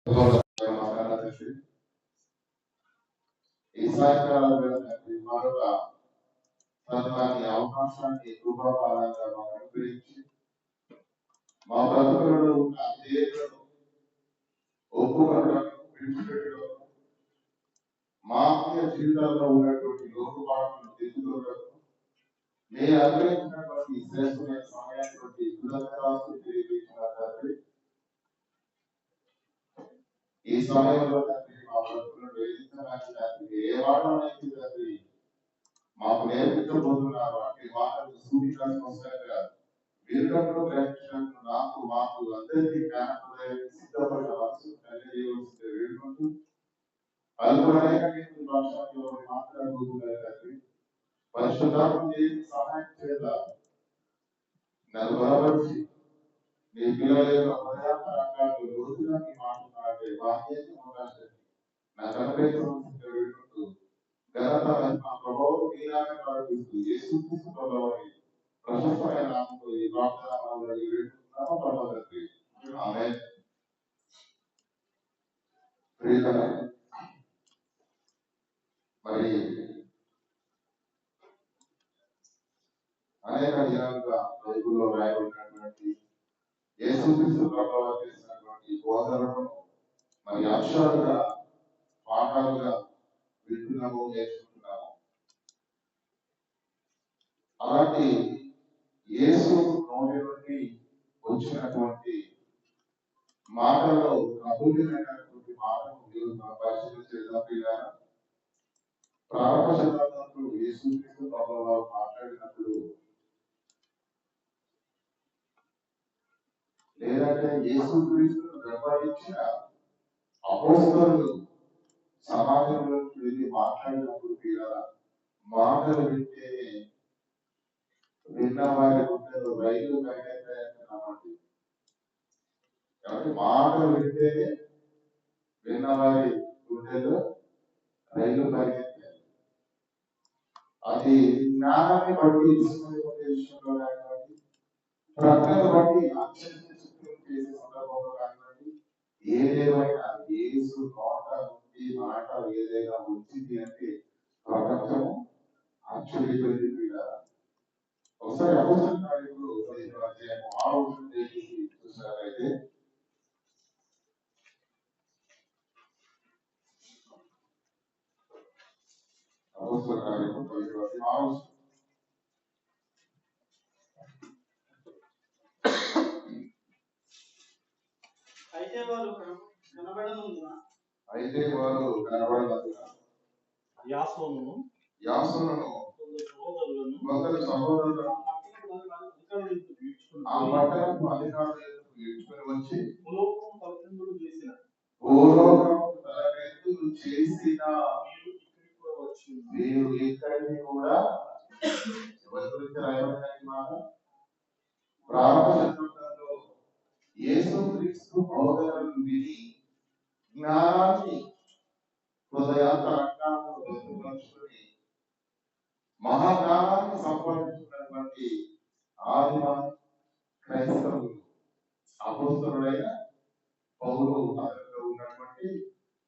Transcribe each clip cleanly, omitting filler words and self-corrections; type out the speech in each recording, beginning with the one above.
ఈ సాయంకాలం మరొక సన్మాని అవకాశాన్ని కృపాపాలంగా మాకు అనుగ్రహించి మా బ్రతుకులలో ఉన్న దేవులను ఒప్పుకోవడం విడిచిపెట్టడం మా ఆత్మీయ జీవితాల్లో ఉన్నటువంటి లోటుపాట్లను తెలుసుకోవడం మీరు అనుగ్రహించినటువంటి శ్రేష్టమైన సమయాన్ని కృతజ్ఞతలు తెలియజేసిన తండ్రి ఈ సమయంలో తండ్రి మా బ్రతుకులను వేధించడానికి తండ్రి ఏ వాడమైతే తండ్రి మాకు నేర్పించబోతున్నారు అట్టి వాటిని సూటిగా స్పష్టంగా వీరులకు గ్రహించినట్టు నాకు మాకు అందరికీ జ్ఞానోదయాన్ని సిద్ధపడిన మనసు తెలియజేయవలసింది వేడుకుంటూ అల్పమైన భాషలో మాట్లాడబోతున్నారు తండ్రి పరిశుద్ధాత్మ దేవుని సహాయం చేత నన్ను బలపరిచి మీ పిల్లల యొక్క హృదయాంతరంగాలు రోజుగా మీ మాట్లాడే వాక్యాన్ని అవకాశాన్ని నాకు అనుగ్రహించవలసింది వేడుకుంటూ ఘనత మా ప్రభావం మీరాగా ప్రారంభిస్తూ యేసుక్రీస్తు ప్రభువుని ప్రశస్తమైన నామములో ఈ వాగ్దానాలను వేడుకుంటున్నాము ప్రభువుకి ఆమేన్. మరి అనేక దినాలుగా బైబిల్లో రాయబడినటువంటి యేసుక్రీస్తు ప్రభువు చేసినటువంటి బోధనలను మరి అక్షరాలుగా పాఠాలుగా వింటున్నాము నేర్చుకుంటున్నాము. అలాంటి యేసు నోటి నుండి వచ్చినటువంటి మాటల్లో అమూల్యమైనటువంటి మాటను మీరు పరిశీలించేద్దాం. పిల్లలు ప్రారంభ శతాబ్దంలో యేసుక్రీస్తు ప్రభువు మాట్లాడినప్పుడు లేదంటే యేసుక్రీస్తును వెంబడించిన అపోస్తలులు సమాజంలోకి వెళ్ళి మాట్లాడినప్పుడు పిల్లల మాటలు వింటేనే విన్న వారి గుండెలో రైలు పరిగెత్తాయన్నమాట. కాబట్టి మాటలు వింటేనే విన్న వారి గుండెలో రైలు పరిగెత్తాయి. అది జ్ఞానాన్ని బట్టి విషయంలో కానివ్వండి, ప్రజలను బట్టి అత్యంత చేసే సందర్భంలో కానివ్వండి, ఏదేమైనా యేసు నోట నుండి మాట ఏదైనా వచ్చింది అంటే ప్రపంచం ఆశ్చర్యపోయింది. ఒకసారి అపోస్తలుల కార్యములు 15వ అధ్యాయం 6వ వచనం చూసినట్లయితే అపోస్తలుల కార్యములు 15వ అధ్యాయం 6వ వచనం. అయితే వారు కనబడనందున యాసోనును కొందరు సహోదరులను ఆ పట్టణపు అధికారులకు ఈడ్చుకొని వచ్చి భూలోకము చేసిన మీరు ఇక్కడికి కూడా ఎవరి గురించి రాయబడిన మాట ప్రారంభ శతాబ్దంలో యేసుక్రీస్తు బోధనలను విని జ్ఞానాన్ని హృదయాంతరంగాలను భద్రపరుచుకొని మహాజ్ఞానాన్ని సంపాదించుకున్నటువంటి ఆదిమ క్రైస్తవులు అపోస్తలుడైన పౌలు అతనిలో ఉన్నటువంటి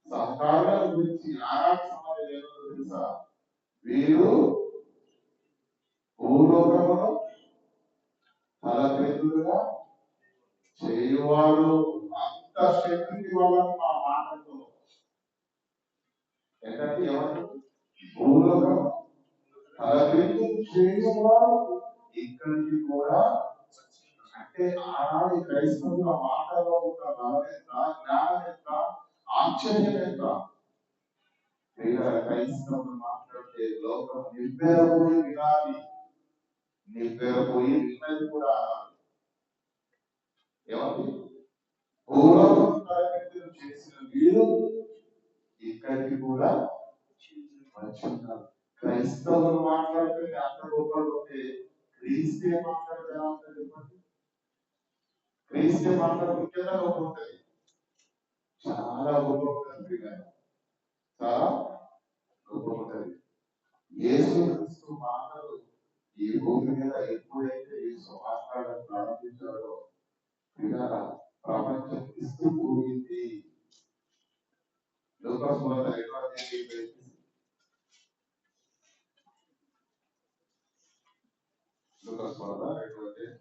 సహకారాల గురించి ఆనాటి సమాజం ఏదో తెలుసా, వీరు భూలోకమును తలపెద్దుగా చేయువాడు. అంత శక్తి వల్ల మా మాటతో ఏంటంటే ఎవరు భూలోకము తలపెద్దు చేయువాడు ఇక్కడికి కూడా. అంటే ఆనాడు క్రైస్తవుల మాటలో ఉన్న జ్ఞానం ఎంత, ఆశ్చర్యం ఎంత. క్రైస్తవులు మాట్లాడితే లోకం నివ్వెరపోయి వినాలి, నివ్వెరపోయి విన్నది కూడా. ఏమండి భూలోకం తలపెద్దు చేసిన వీరు ఇక్కడికి కూడా వచ్చున్నారు. క్రైస్తవులు మాట్లాడితే అంత గొప్పగా ఉంటే క్రీస్తే మాట్లాడితే చెప్పండి. క్రీస్తే మాట్లాడుతుంటే గొప్ప ఉంటుంది, చాలా గొప్ప ఉంటుంది, చాలా గొప్ప ఉంటుంది. యేసుక్రీస్తు మాటలు ఈ భూమి మీద ఎప్పుడైతే యేసు మాట్లాడడం ప్రారంభించాడో ప్రపంచం విస్తుపోయింది. లూకాసు వార్త 2:40 లూకాసు వార్త 2:46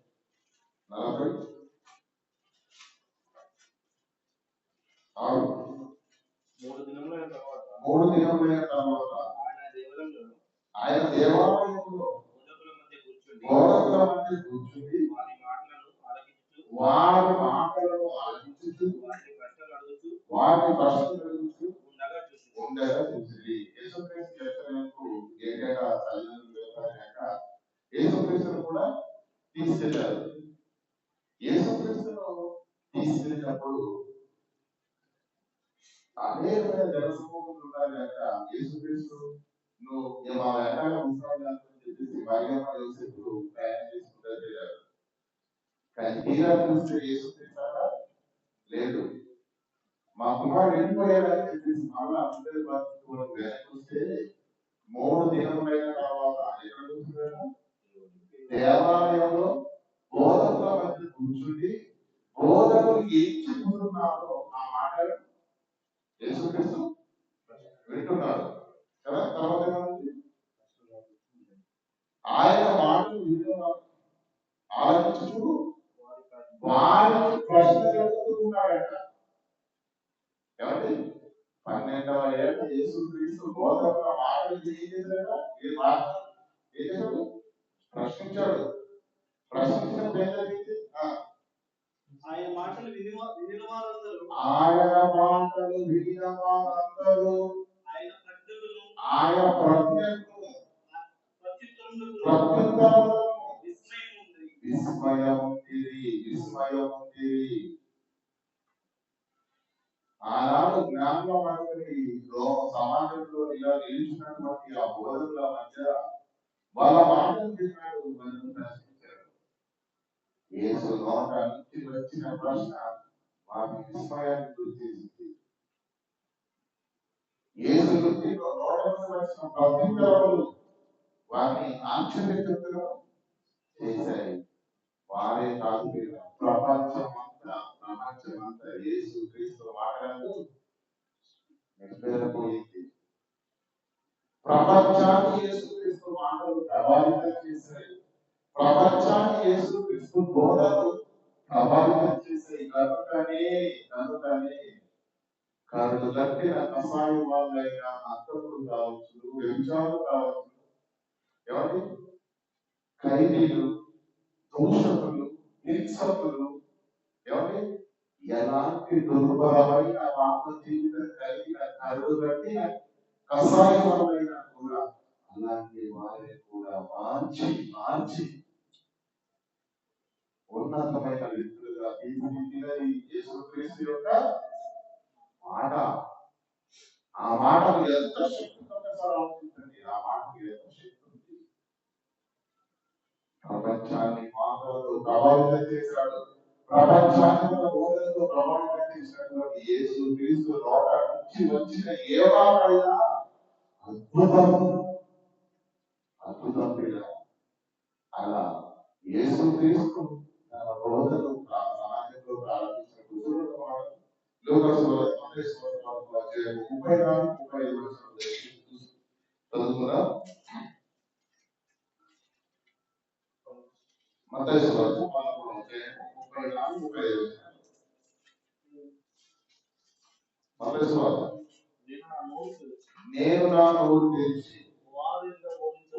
3 దినములైన తర్వాత ఆయన దేవాలయంలో బోధకుల మధ్య కూర్చుని వారి మాటలను ఆలకించుచు వారిని ప్రశ్నలు అడుగుతూ ఉండగా చూసింది. యేసుక్రీస్తు యెరూషలేముకు ఏటేటా తల్లిదండ్రులు వెళ్తారక యేసుక్రీస్తును కూడా తీసుకెళ్లారు. యేసుక్రీస్తును తీసుకెళ్ళినప్పుడు అనేకమైన జనసమూహం ఉన్నారు కనుక యేసుక్రీస్తు నువ్వు మా వెనకాల కూర్చోవాలని చెప్పేసి భాగ్యమ్మ యోసేపులు ప్రయాణం చేసుకుంటూ వెళ్ళారు. కానీ తీరా చూస్తే యేసుక్రీస్తు లేదు. మా కుమారుడు వెళ్ళిపోయాడని చెప్పేసి మళ్ళా అందరి పరిస్థితులను వెనక్కి చూస్తే 3 దినములైన తర్వాత ఎక్కడ కూర్చున్నాడు? దేవాలయంలో బోధకుల మధ్య కూర్చుండి బోధకులు ఏం చెబుతున్నారో ఆ మాటలు యేసుక్రీస్తు వింటున్నాడు కదా. తర్వాత ఆయన మాటలు ఆలోచించు వారిని ప్రశ్నలు అడుగుతున్నాడట. ఏమండి 12వ ఏట యేసుక్రీస్తు బోధకుల మాటలు ఏం చేశాడట? ఏం చేశాడు? ప్రశ్నించాడు. ప్రశ్నించినప్పుడు ఏం జరిగింది? ఆయన మాటలు వినిన వారందరూ ఆయన ప్రజ్ఞకు విస్మయం ఉంది. ఆనాడు జ్ఞానంలో మనకి సమాజంలో ఇలా నిలిచినటువంటి ఆ బోధకుల మధ్య వాళ్ళ మాటలు విన్నాడు. ప్రశ్నించాడు. యేసు నోట నుంచి వచ్చిన ప్రశ్న వారి విస్మయాన్ని గుర్తించింది. యేసు నుంచి నోట నుంచి వచ్చిన ప్రత్యుత్తరాలు వారిని ఆశ్చర్యచకితులు చేశాయి. వారే కాదు, ప్రపంచమంతా యేసు క్రీస్తు మాటలు నిలబెరపోయింది. ప్రపంచాన్ని యేసు క్రీస్తు మాటలు ప్రభావితం చేశాయి. ప్రపంచాన్ని యేసు క్రీస్తు బోధనలు ప్రభావితం చేశాయి. కనుకనే కరుడు గట్టిన కసాయి వాళ్ళైనా అంతకులు కావచ్చు, వ్యభిచారులు కావచ్చు, ఎవరి ఖైదీలు, దూషకులు, హింసకులు, ఎవరి ఎలాంటి దుర్భరమైన పాప జీవితం కలిగిన కరుడు గట్టిన కసాయి వాళ్ళైనా కూడా అలాంటి వారిని కూడా మార్చి ఉన్నతమైన వ్యక్తులుగా తీర్చిదిద్దినది యేసుక్రీస్తు యొక్క మాట. ఆ మాటకు ఎంత శక్తి ఉంటుంది. ఆ మాటకు ఎంత శక్తి ఉంది. ప్రపంచాన్ని మాటలతో ప్రభావితం చేశాడు. ప్రపంచాన్ని బోధనతో ప్రభావితం చేసినటువంటి యేసుక్రీస్తు నోట నుంచి వచ్చిన ఏ మాటైనా అద్భుతం పిల్ల. అలా యేసుక్రీస్తు తన బోధనలు సమాజంలో ప్రారంభించినప్పుడు లూకాసు వార్త 34-35 చదువుకున్నా. మత్తయి సువార్త 34-35. మత్తయి సువార్త నేను నా నోరు తెరిచి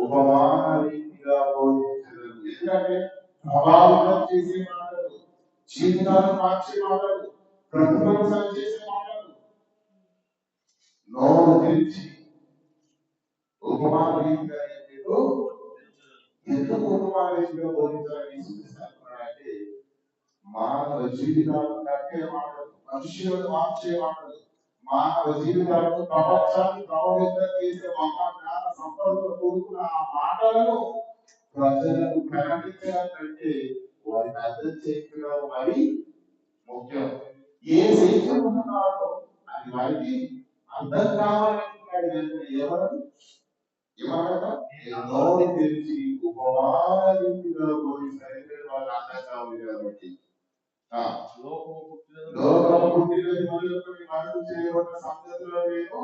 ఉపమాన రీతిగా బోధించలేదు. ఎందుకంటే ప్రభావితం చేసే మాటలు, జీవితాన్ని మార్చే మాటలు, ప్రతిఫలం చేసే మాటలు. నోరు తెరిచి ఉపమాన రీతిగా ఎందుకు ఉపమాన రీతిగా బోధించాలని సూచిస్తున్నాడంటే మానవ జీవితాలను కట్టే మాటలు, మనుషులను మార్చే మాటలు, మానవ జీవితాలను ప్రపంచాన్ని ప్రభావితం చేసే జ్ఞాన సంపదతో కూడుకున్న ఆ మాటలను ప్రజలకు ప్రకటించడం కంటే వారిని అర్థం చేయడం మరి ముఖ్యం. ఏ చేస్తున్నాడో అది వారికి అర్థం కావాలంటున్నాడు. ఎవరు ఏమన్నా నోరు తెరిచి ఉపమాన రీతిగా బోధించాలంటే వాళ్ళు అర్థం కావాలి. కాబట్టి లోకము పుట్టినది మొదలుకొని మనసు చేయబడిన సంగతులు నేను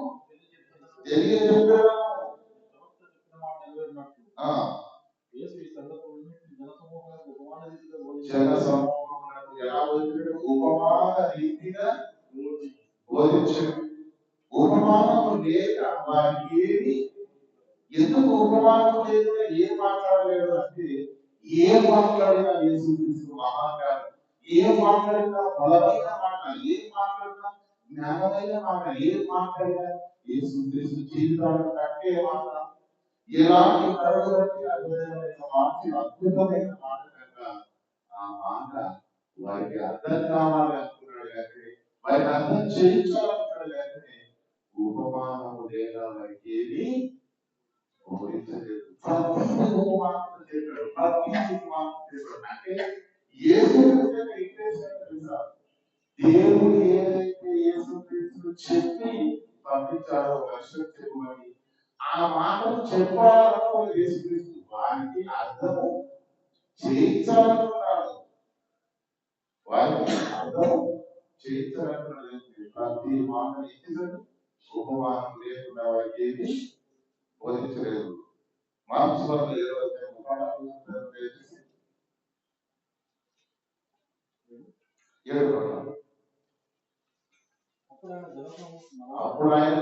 తెలియజెప్పాను. జన సమూహమునకు ఎలా వచ్చాడు? ఉపమాన రీతిగా బోధించాడు. ఉపమానము లేక వారికి ఏమి, ఎందుకు ఉపమానం లేకుండా ఏం మాట్లాడలేదు అంటే, ఏం మాట్లాడినా యేసుక్రీస్తు మహాకారం, ఏం మాట్లాడినా బలమైన మాట, ఏం మాట్లాడినా జ్ఞానమైన మాట, ఏం మాట్లాడినా యేసుక్రీస్తు జీవితాలను కట్టే మాట, ఎలాంటి కరువులకి అద్భుతమైన మాట, అద్భుతమైన మాట కనుక ఆ మాట వారికి అర్థం కావాలి అనుకున్నాడు కానీ, వారికి అర్థం చేయించాలనుకున్నాడు కానీ, ఉపమానము లేక వారికి ఏమి బోధించలేదు. ప్రతిదీ ఉపమానం చెప్పాడు, ప్రతిదీ ఉపమానం చెప్పాడు. అంటే యేసుక్రీస్తు ఇంటెన్షన్ తెలుసా? దేవుడు ఏదైతే యేసుక్రీస్తు చెప్పి పంపించాడో వర్షం చెప్పమని, ఆ మాటలు చెప్పాలనుకున్న యేసుక్రీస్తు వారికి అర్థము చేయించాలనుకున్నాడు. వారికి అర్థం చేయించాలనుకున్నాడు. ప్రతి మాట ఇచ్చిందని ఉపమానం లేకుండా వారికి ఏమి బోధించలేదు. మార్క్స్ 7 అప్పుడు ఆయన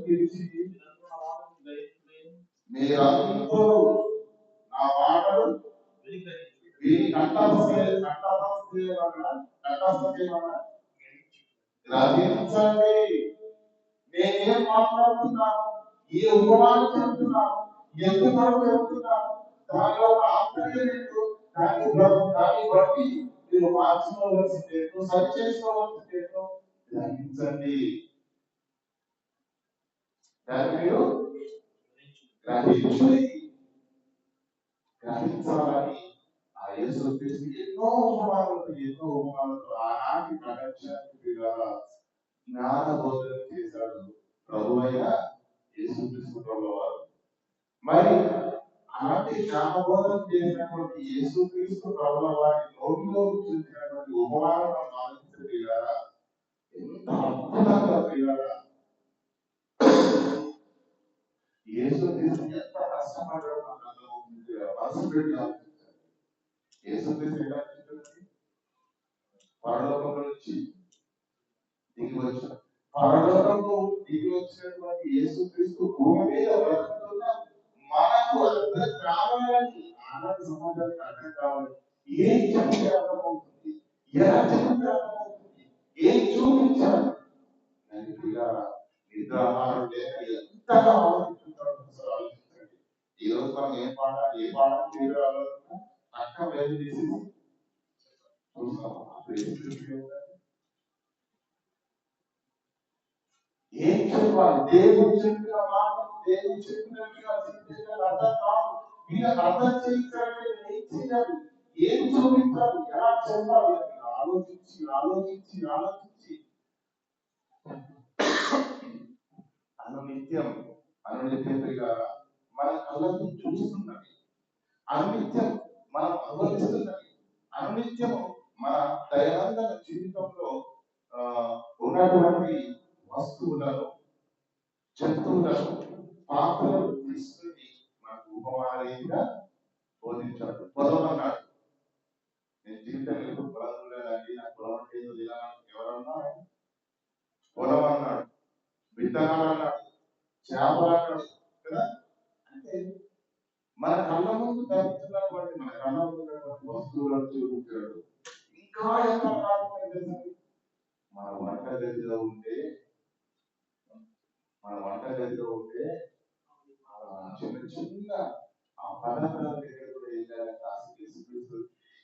పిలిచి, మీరందరూ నా మాటలు విని గ్రహించండి. నేనేం మాట్లాడుతున్నాను, ఈ ఉపమానం చెప్తున్నాను, ఎందుకు చెప్తున్నాను, దాని యొక్క ఆంతర్యం ఏంటో, దాన్ని బట్టి మీరు మార్చుకోవాల్సిందేంటో, సరి చేసుకోవాల్సిందేంటో గ్రహించండి. దాన్ని మీరు గ్రహించాలని ఆ యేసుక్రీస్తు ఎన్నో ఉపమానాలతో ఆనాటి ప్రపంచానికి జ్ఞాన బోధన చేశాడు ప్రభువైన యేసుక్రీస్తు ప్రభువారు. మరి అలాంటి జ్ఞాన బోధన చేసినటువంటి యేసుక్రీస్తు ప్రభుల వారి నోటిలో చూసినటువంటి ఉపమానాలను ఆలోచించగలరా? ఎంత అద్భుతంగా ప్రియారా! యేసుక్రీస్తు ఎంత కష్టపడ్డాడో మనసు పెట్టి ఆలోచించాలి. యేసుక్రీస్తు ఎలా చెప్తున్నది? పరలోకంలో నుంచి దిగి వచ్చిన, పరలోకంలో దిగి వచ్చినటువంటి యేసుక్రీస్తు భూమి మీద బ్రతుకుతున్న మనకు అర్థం కావాలని, ఆనాటి సమాజానికి అర్థం కావాలి. ఏం చెప్తే అర్థమవుతుంది, ఎలా చెప్తే అర్థమవుతుంది, ఏం చూపించాలి అని నిద్రాహారం లేక ఎంతగా ఆలోచించుకుంటాడు. ఆలోచించండి. ఈ రోజు మనం ఏ పాఠం తీరాలన్నా అక్క వేలు తీసి చూస్తాం. ఏం చెప్పాలి? దేవుడు చెప్పిన మాట, దేవుడు చెప్పినట్టుగా అర్థం కాదు. మీరు అర్థం చేయించాలంటే ఏం చేయాలి, ఏం చూపించాలి, ఎలా చెప్పాలి అని ఆలోచించి అనునిత్యం మన కళ్ళకు చూస్తున్నది, అనునిత్యం మనం అనుభవిస్తున్నది, అనునిత్యం మన దైనందిన జీవితంలో ఉన్నటువంటి వస్తువులను, జంతువులను, పాత్రలను తీసుకుని మనకు ఉపమానంగా బోధించాడు. పొలం అన్నాడు. నేను జీవితం ఎప్పుడు పొలం లేదండి, నాకు పొలం అంటే ఎవరన్నా పొలం అన్నాడు, విత్తనాలు అన్నాడు, చేపలు అన్నాడు కదా. అంటే మన కళ్ళ ముందు జరుగుతున్నటువంటి, మన కళ్ళ ముందు వస్తువులను చూపించాడు. ఇంకా ఎంత మన వంట గదిలో ఉంటే చిన్న చిన్న ఆ పదార్థాల దగ్గర కూడా వెళ్ళాలంటే ఆశిస్తుంది.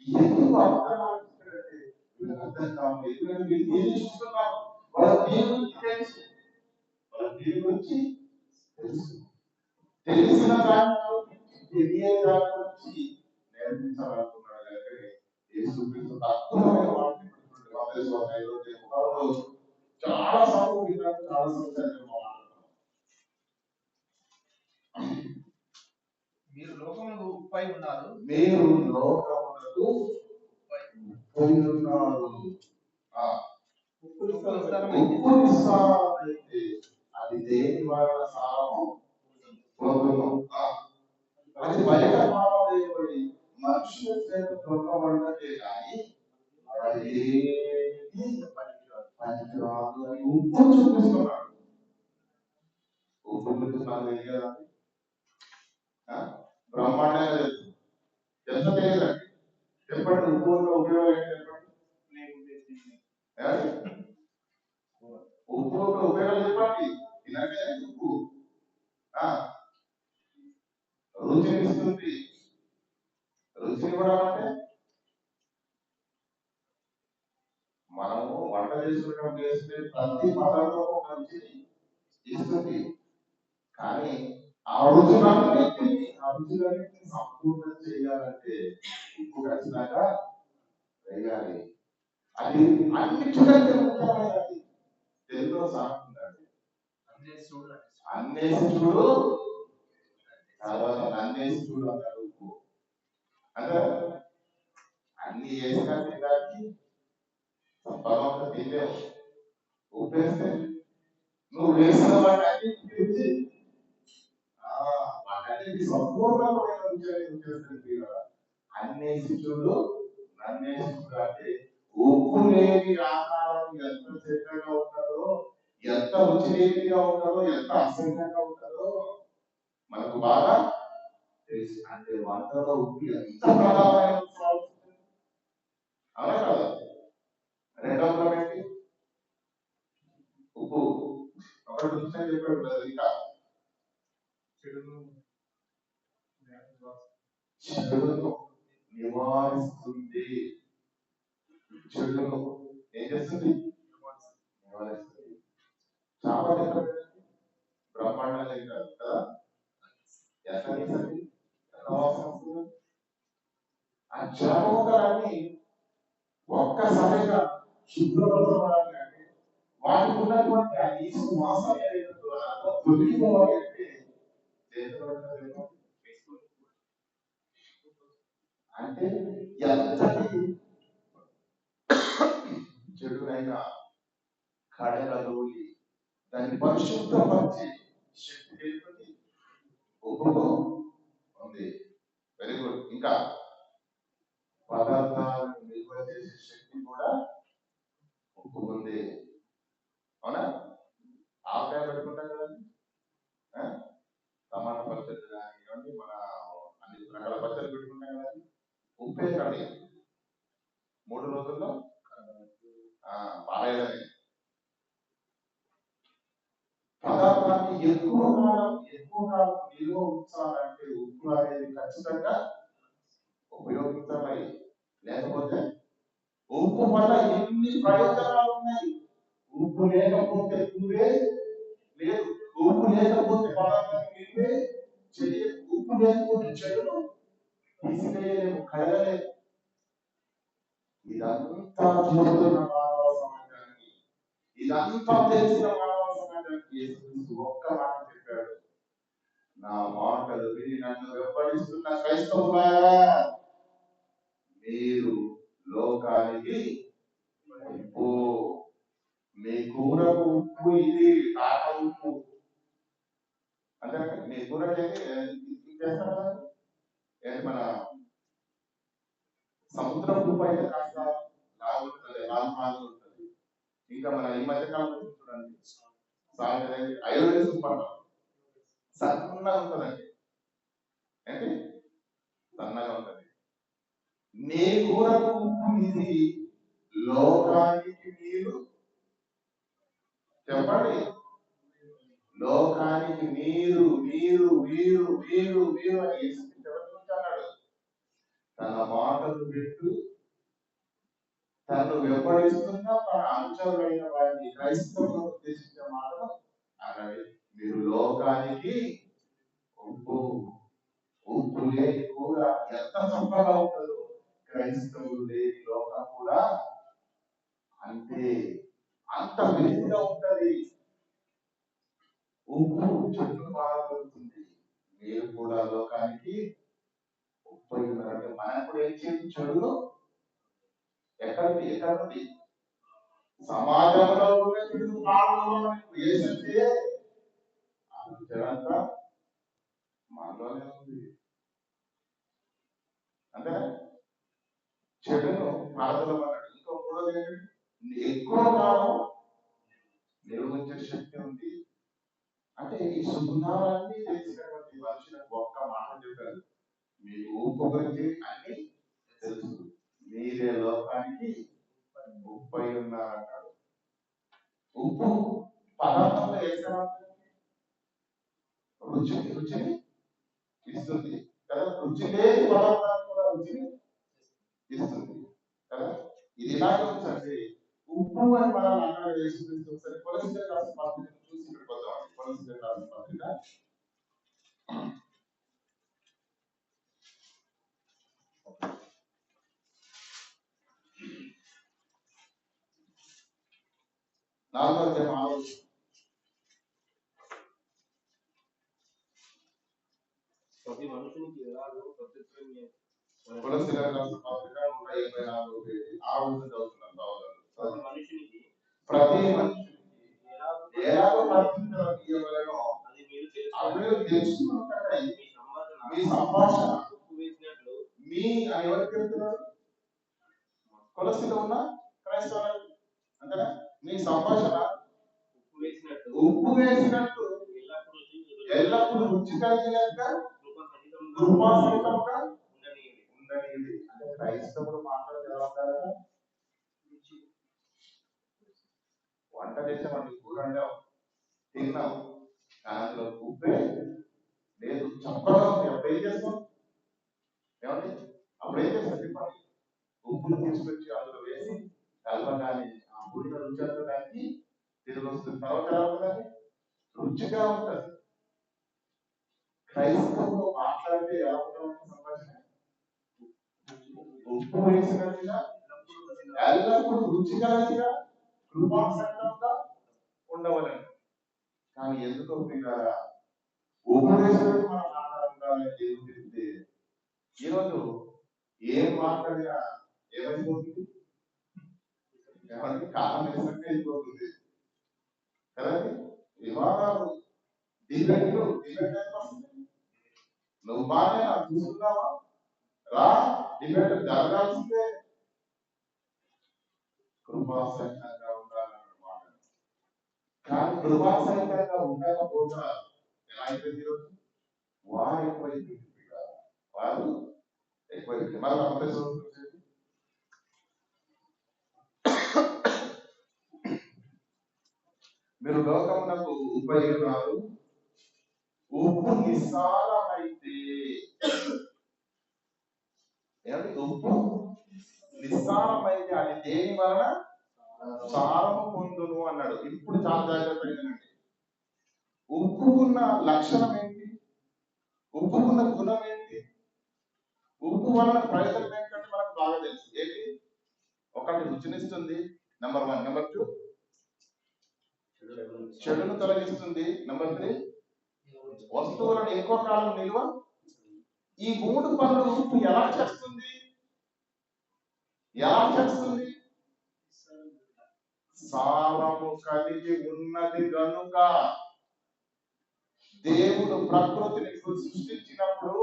ఎందుకు అర్థం కావాలి? ఎందుకంటే మీరు తెలియజేస్తున్నారు, వాళ్ళ దేవుని తెలుసు, వాళ్ళ దేవుని గురించి తెలుసు. తెలిసిన దాంట్లో తెలియని దాని గురించి నేర్పించాలనుకున్నాడు. కానీ యేసుక్రీస్తు అద్భుతమైన వాటిని చాలా సార్లు విన్నాను, చాలా సంవత్సరాలు మీరు లోకమునకు ఉప్పై ఉన్నారు. మీరు లోకమునకు పోయి ఉన్నారు. ఉప్పు నిస్సారమైతే అది దేని వల్ల సారము పొందును. అది బయట పారవేయబడి మనుషుల చేత దొరకబడ్డదే కానీ అది పనికిరాదు అని ఉప్పు చూపిస్తున్నాడు. ఉప్పు గురించి నాకు తెలియదా? బ్రహ్మాండంగా తెలుసు. ఎంత తెలియదండి చెప్పండి. ఉప్పు ఉపయోగం ఏంటి చెప్పండి. ఉప్పు యొక్క ఉపయోగం చెప్పండి. ఇలాంటి ఉప్పు రుచినిస్తుంది. రుచిని కూడా అంటే మనము వంట చేసుకున్నప్పుడు చేస్తే ప్రతి పదార్థం ఒక రుచిని ఇస్తుంది. కానీ ఆ రుచులన్నింటినీ సంపూర్ణం చేయాలంటే ఉప్పు ఖచ్చితంగా వేయాలి. అది అన్నిటికంటే ముఖ్యమైనది. తెలుగులో సాగుతుందండి, అన్నేసి చూడు తర్వాత నన్నేసి చూడు అంటారు. ఉప్పు అంటే అన్ని వేసినా తినడానికి బలవంతం తినలేవు. ఉప్పు వేస్తే నువ్వు వేసిన వాటి సంపూర్ణమైన రుచి అన్నేసి చూడు నన్నేసి చూడు అంటే ఉప్పు లేని ఆహారం ఎంత చక్కగా ఉంటుందో, ఎంత రుచి లేనిగా ఉంటుందో, ఎంత అసహ్యంగా ఉంటుందో మనకు బాగా తెలుసు. అంటే వంటలో ఉప్పు ఎంత ప్రధానమైన అవునా కదా? రెండవ ఏంటి? ఉప్పు ఒకటి రుచి చెప్పాడు కదా, ఇంకా చెడును నివారిస్తుంది. చెడును ఏం చేస్తుంది? నివారిస్తుంది. చాలా బ్రహ్మాండంగా కాదు కదా? ఎట్లా చేస్తుంది? ఆ జలమూకలన్నీ ఒక్కసారిగా శుభ్రపరచబడాలి అంటే వాటికి ఉన్నటువంటి ఆ నీసు వాసన తొలగిపోవాలంటే అంటే ఎంతటి చెడునైనా కడగలూలి దాన్ని పరిశుభ్రపరిచే శక్తి ఏంటంటే ఉప్పులో ఉంది. Very good. ఇంకా పదార్థాలను నిల్వ చేసే శక్తి కూడా ఉప్పు ఉంది. అవునా? ఆవకాయ పెట్టుకుంటాం కదండి, టమాటా పచ్చడి కానివ్వండి, మన అన్ని రకాల పచ్చడి పెట్టుకుంటాం కదండి. ఉప్పే కడి 3 రోజుల్లో పారేయాలని. పదార్థాన్ని ఎక్కువ కాలం నిల్వ ఉంచాలంటే ఉప్పు అనేది ఖచ్చితంగా ఉపయోగించాలి. లేకపోతే ఉప్పు వల్ల ఎన్ని ప్రయోజనాలు ఉన్నాయి. ఉప్పు లేకపోతే కూరే లేదు, ఉప్పు లేకపోతే పదార్థాన్ని నింపే చేయలేదు, ఉప్పు లేకపోతే చెడును తీసివేయలేము, కడగలేము. ఇదంతా చూస్తున్న మానవ సమాజానికి, ఇదంతా తెలిసిన మానవ సమాజానికి యేసుక్రీస్తు ఒక్క మాట చెప్పాడు, నా మాటలు విని నన్ను వెంబడిస్తున్న క్రైస్తవులారా, మీరు లోకానికి ఉప్పు. మీ కూరకు ఉప్పు ఇది కాక ఉప్పు అంటే మీ కూరకి ఏంటి మన సముద్రం ఉప్పు అయితే కాస్త లాగుంటుంది, లాభాలు ఉంటుంది. ఇంకా మన ఈ మధ్యకాలంలో చూడండి ఐరోడిస్ ఉప్పు అంటారు, సన్నగా ఉంటుందండి. ఏంటి సన్నగా ఉంటుంది. నీ కూరకు ఉప్పు ఇది, లోకానికి మీరు చెప్పండి, లోకానికి మీరు మీరు మీరు మీరు మీరు అని అన్నాడు. తన మాటలు పెట్టు తను వెంబడిస్తున్న తన అనుచరులైన వారిని క్రైస్తవులను ఉద్దేశించే మాట అన్నాడు, మీరు లోకానికి ఉప్పు. ఉప్పు లేని కూర ఎంత చక్కగా ఉంటుందో, క్రైస్తవులు లేని లోకం కూడా అంతే, అంత విధిగా ఉంటది. ఉప్పు చెట్టు బాగుంటుంది. మీరు కూడా లోకానికి ఉప్పు ఉన్నారంటే మనం కూడా ఏం చేయాలి? చెడును ఎక్కడి నుండి సమాజంలో ఉన్నటువంటి వేసంటే అంతా మనలోనే ఉంది. అంటే చెడును పాదలు అన్నాడు. ఇంకో మూడోది ఎక్కువ కాలం నిర్వహించే శక్తి ఉంది. అంటే ఈ సుగుణాలన్నీ తెలిసినటువంటి మనుషులకు ఒక్క మాట చెప్పారు, మీ ఉప్పు గురించి అన్ని తెలుసు, మీరే లోకానికి ఉప్పై ఉన్నారన్నాడు. ఉప్పు పదార్థంలో వేసిన రుచిని ఇస్తుంది కదా, రుచి లేని పదార్థాలు కూడా రుచిని ఇస్తుంది కదా. ఇది ఇలాగే ఉంచండి. ఉప్పు అని మనం అక్కడ వేసుకుంటే ఒకసారి కొలెస్ట్రాల్ రాసిన పత్రిక చూసి పెట్టుకోదాం. కొలెస్ట్రాల్ రాసిన పత్రిక 4వ అధ్యాయం ప్రతి మనుషునికి ఎలాగో ప్రత్యుత్తరం కొలెస్ట్రాల్ రాసిన పత్రిక 154 పేజీ 6వ చదువుతున్నాం. ప్రతి మనిషికి ఎలాగో ప్రత్యుత్తరం ఇవ్వలేనో అది మీరు తెలుసుకుంటారా. మీ సంభాషణ మీ అని ఎవరు చెప్తున్నారు? కొలసిలో ఉన్న క్రైస్తవులు అంతేనా? మీ సంభాషణ ఉప్పు వేసినట్టు ఎల్లప్పుడూ రుచి కలిగినట్టుగా కృపాసహితంగా ఉండనిది. అంటే క్రైస్తవులు మాట్లాడితే ఎలా ఉంటారు? వంట చేసామండి, కూర వండాం, తిన్నాం, కానీ అందులో ఉప్పే లేదు, చప్పగా ఉంది. అప్పుడు ఏం చేస్తాం? ఏమండి అప్పుడు ఏం చేస్తాం చెప్పండి? ఉప్పును తీసుకొచ్చి అందులో వేసి కలపగానే ఆ గుడిలో రుచి అందడానికి తిరిగి వస్తుంది. తర్వాత ఎలా ఉంటుందని రుచిగా ఉంటుంది. క్రైస్తవులు మాట్లాడితే ఎలా ఉంటుంది సంభాషణ? ఉప్పు వేసినట్టుగా ఎల్లప్పుడూ రుచికరంగా కృపాసక్తంగా ఉండవలని. కానీ ఎందుకో పిల్లారా ఉప్పు వేసినట్టు మనం మాట్లాడాలని దేవుడు చెప్తే ఈరోజు ఏం మాట్లాడినా ఏమైపోతుంది? కాలం వేసినట్టు అయిపోతుంది కదండి. వివాదాలు డిబేట్ నువ్వు బాగా నాకు చూస్తున్నావా రా, డిబేట్ జరగాల్సిందే. కృపాసహితంగా ఉండాలన్నమాట. కానీ కృపాసహితంగా ఉండకపోగా ఎలా అయిపోయింది? ఈరోజు వారు ఎక్కువైపోయింది, వారు ఎక్కువైపోయింది. మరలా మీరు లోకమునకు ఉపయోగాలు ఉప్పు నిస్సారమైతే, ఏమంటే ఉప్పు నిస్సారమైతే అది దేని వలన సారము పొందును అన్నాడు. ఇప్పుడు చాలా జాగ్రత్తగా ఉప్పుకున్న లక్షణం ఏంటి? ఉప్పుకున్న గుణం ఏంటి? ఉప్పు వలన ప్రయోజనం ఏంటంటే మనకు బాగా తెలుసు. ఏంటి? ఒకటి రుచినిస్తుంది, నెంబర్ 1. నెంబర్ 2 చెడును తొలగిస్తుంది. నెంబర్ 3 వస్తువులను ఎక్కువ కాలం నిల్వ. ఈ 3 పనులు ఉప్పు ఎలా చేస్తుంది? సారము కలిగి ఉన్నది గనుక. దేవుడు ప్రకృతిని సృష్టించినప్పుడు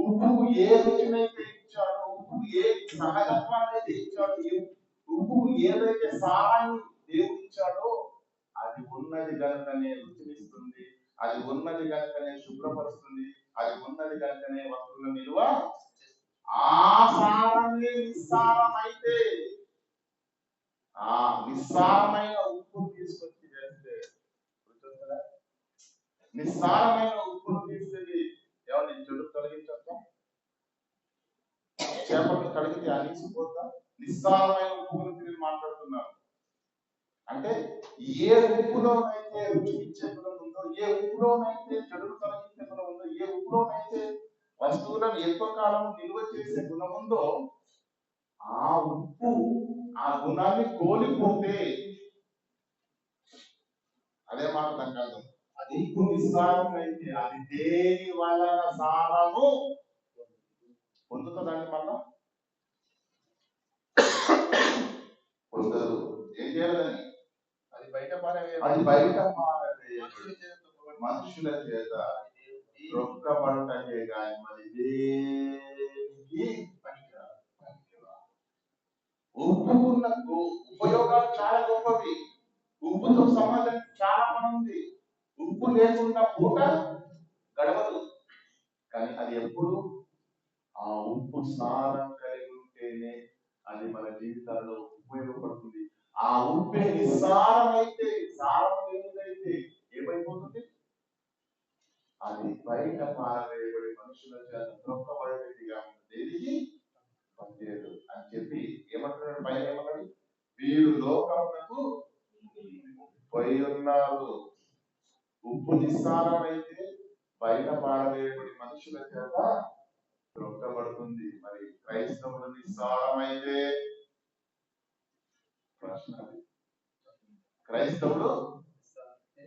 ఉప్పు ఏ రుచినైతే ఇచ్చాడో, ఉప్పు ఏ సహజత్వాన్ని ఇచ్చాడో, ఉప్పు ఏదైతే సారాన్ని దేవుడు ఇచ్చాడో అది ఉన్నది కనుకనే రుచినిస్తుంది, అది ఉన్నది కనుకనే శుభ్రపరుస్తుంది, అది ఉన్నది కనుకనే వస్తువుల నిలువ. ఆ సారమే నిస్సారమైతే, ఆ నిస్సారమైన ఉప్పును తీసుకొచ్చి వేస్తే నిస్సారమైన ఉప్పును తీసుకెళ్ళి ఎవరిని చెడు తొలగించొచ్చా? చేపలను కడిగితే అనిసిపోతా? నిస్సారమైన ఉప్పు గురించి నేను మాట్లాడుతున్నాను. అంటే ఏ ఉప్పులోనైతే రుచి ఇచ్చే గుణం ఉందో, ఏ ఉప్పులోనైతే చెడును తొలగించే గుణం ఉందో, ఏ ఉప్పులోనైతే వస్తువులను ఎక్కువ కాలం నిల్వ చేసే గుణం ఉందో, ఆ ఉప్పు ఆ గుణాన్ని కోల్పోతే అదే మాట దానికి అర్థం. అది ఉప్పు నిస్సారం అయితే అది దేని వలన సారము పొందుతుందండి. మళ్ళా కొందరు ఏం చేయాలని అది బయట పారవేయాలి. అది బయట మనుషుల చేత రొక్కబడటకే కానీ మరి దేనికి పనికిరాదు. ఉప్పు ఉన్న ఉపయోగాలు చాలా గొప్పవి. ఉప్పుతో సమాజం చాలా పని ఉంది. ఉప్పు లేకుండా పూట గడవదు. కానీ అది ఎప్పుడు ఆ ఉప్పు సారం కలిగి ఉంటేనే అది మన జీవితాల్లో ఉపయోగపడుతుంది. ఆ ఉప్పే నిస్సారం అయితే, సారం లేనిదైతే ఏమైపోతుంది? అది బయట పారవేయబడి మనుషుల చేత తొక్కబడేదిగా దేనికి పనిచేయదు అని చెప్పి ఏమంటున్నాడు? పైన ఏమన్నాడు? వీరు లోకమునకు పోయి ఉన్నారు. ఉప్పు నిస్సారం అయితే బయట పారవేయబడి మనుషుల చేత తొక్కబడుతుంది. మరి క్రైస్తవుడు నిస్సారం అయితే ప్రశ్న. క్రైస్తవుడు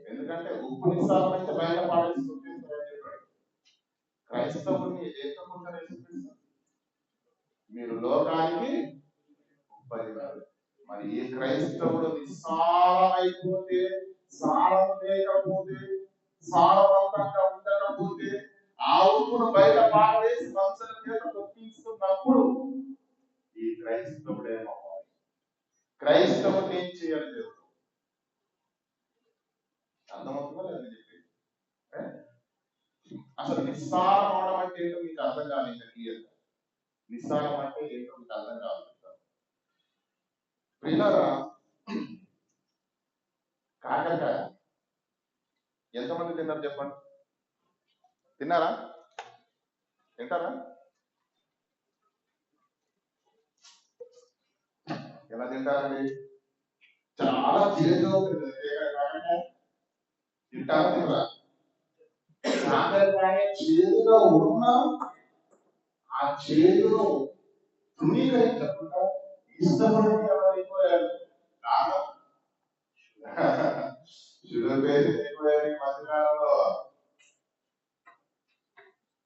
ఎందుకంటే ఉప్పు నిస్సారం అయితే బయట పాడేస్తుంటారని చెప్పాడు. క్రైస్తవుని ఏకకుండా మీరు లోకానికి ఉప్పరివారు. మరి ఈ క్రైస్తవుడు నిస్సారం అయిపోతే, సారం లేకపోతే, సారవంతంగా ఉండకపోతే, ఆ ఉప్పును బయట పాడేసి మనుషుల చేత తొక్కిస్తున్నప్పుడు ఈ క్రైస్తవుడేమో క్రైస్తవుడు ఏం చేయాలి? దేవుడు అర్థమవుతుందా లేదని చెప్పి అసలు నిస్సారం అవడం అంటే ఏంటో మీకు అర్థం కాదు. ఇంకా క్లియర్ నిస్సారం అంటే ఏంటో మీకు అర్థం కాదు. ప్రియులారా, కాకరకాయ ఎంతమంది తిన్నారు చెప్పండి? తిన్నారా? తింటారా? ఎలా తింటారండి? చాలా చేదుగా ఉంటుంది కాకరకాయ. తింటారా? తినరా? కాకరకాయ చేదుగా ఉన్నా ఆ చేదును తృణీకరించకుండా ఇష్టపడి ఎవరైపోయారు. కారణం షుగర్ పేషెంట్ అయిపోయారు ఈ మధ్యకాలంలో.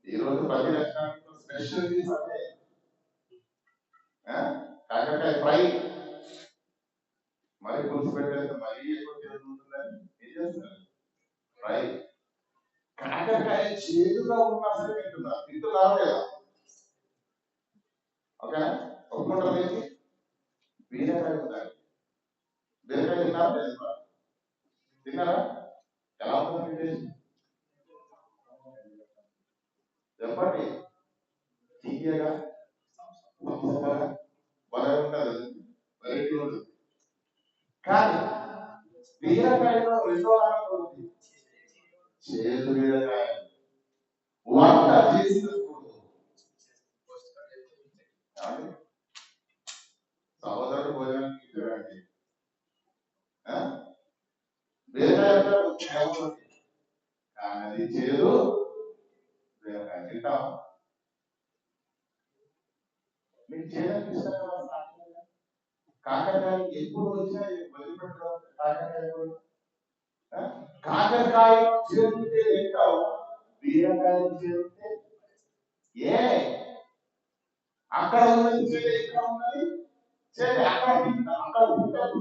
ఈరోజు ప్రతి రెస్టారెంట్ స్పెషల్ అదే కాకరకాయ ఫ్రై. మరి పులుసు పెట్టేస్తే మరీ ఎక్కువ చేస్తుందని ఏం చేస్తారు? ఫ్రై. కాకరకాయ చేదుగా ఉన్నా సరే తింటున్నారు లేదా? ఓకేనా? ఒప్పుకుంటారు ఏంటి? బీరకాయ ఉండాలి. బీరకాయ తిన్నారా లేదా? తిన్నారా? ఎలా ఉంటుంది టేస్ట్ చెప్పండి. తీయగా బాగా ఉంటుంది, వెరైటీ ఉంటుంది. కానీ బీరకాయలో రెండో రకం ఉంది, చేదు బీరకాయ. వంట చేసినప్పుడు సహోదరుడు భోజనం ఇచ్చాడండి. బీరకాయ కానీ అది చేదు బీరకాయ. తింటాం మీకు చేయడానికి ఇష్టం కదా. కాకరకాయ ఎప్పుడు వచ్చాయి వదిలిపెట్టడం. కాకరకాయ చేరుకుంటే తింటావు, బీరకాయ చేరుకుంటే ఏ అక్కడ ఉన్నది చేదు, ఇక్కడ ఉన్నది చేదు. అక్కడ తింటే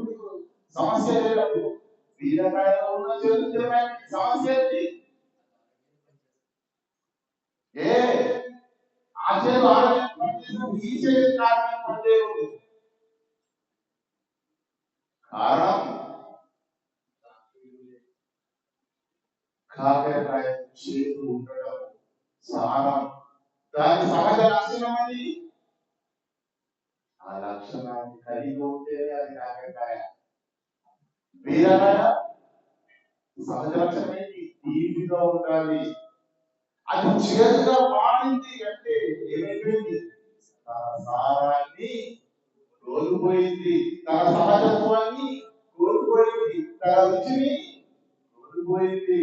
సమస్య లేదు. బీరకాయలో ఉన్న చేదు తినడానికి సమస్య ఏంటి? ఏ ఆ చేదు ఆరోగ్యం ఈ చేదు కారణం పనిచేయదు. కారణం కాకరకాయ చేదు ఉండడం సారం. దాని సహజ లక్షణం అది. ఆ లక్షణాన్ని కలిగి ఉంటే అది కాకరకాయ. బీరకాయ సహజ లక్షణం ఏంటి? తీపిగా ఉండాలి. అది చేదుగా మారింది అంటే ఏమైపోయింది? తన సారాన్ని కోల్పోయింది, తన సహజత్వాన్ని కోల్పోయింది, తన రుచిని కోల్పోయింది.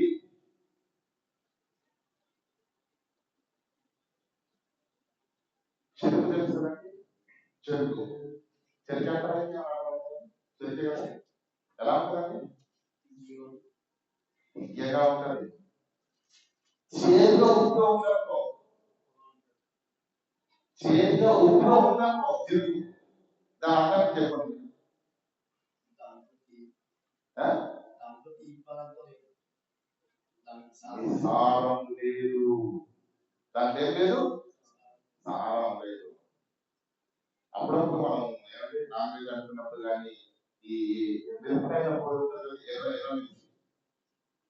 చెరుకు తెలుస్తుందండి? చెరుకు చెరుకు చెరుకు ఎలా ఉంటుందండి? తీయగా ఉంటుంది. చేదుగా ఉప్పుగా ఉందనుకో, చేదుగా ఉప్పుగా ఉందనుకో చెరుకు. దాని అర్థం చెప్పండి. సారం లేదు, దాంట్లో ఏం లేదు, సారం లేదు. అప్పుడప్పుడు మనం ఏమంటే నాన్ వెజ్ అంటున్నప్పుడు కానీ ఈ మిరపకాయల పొడి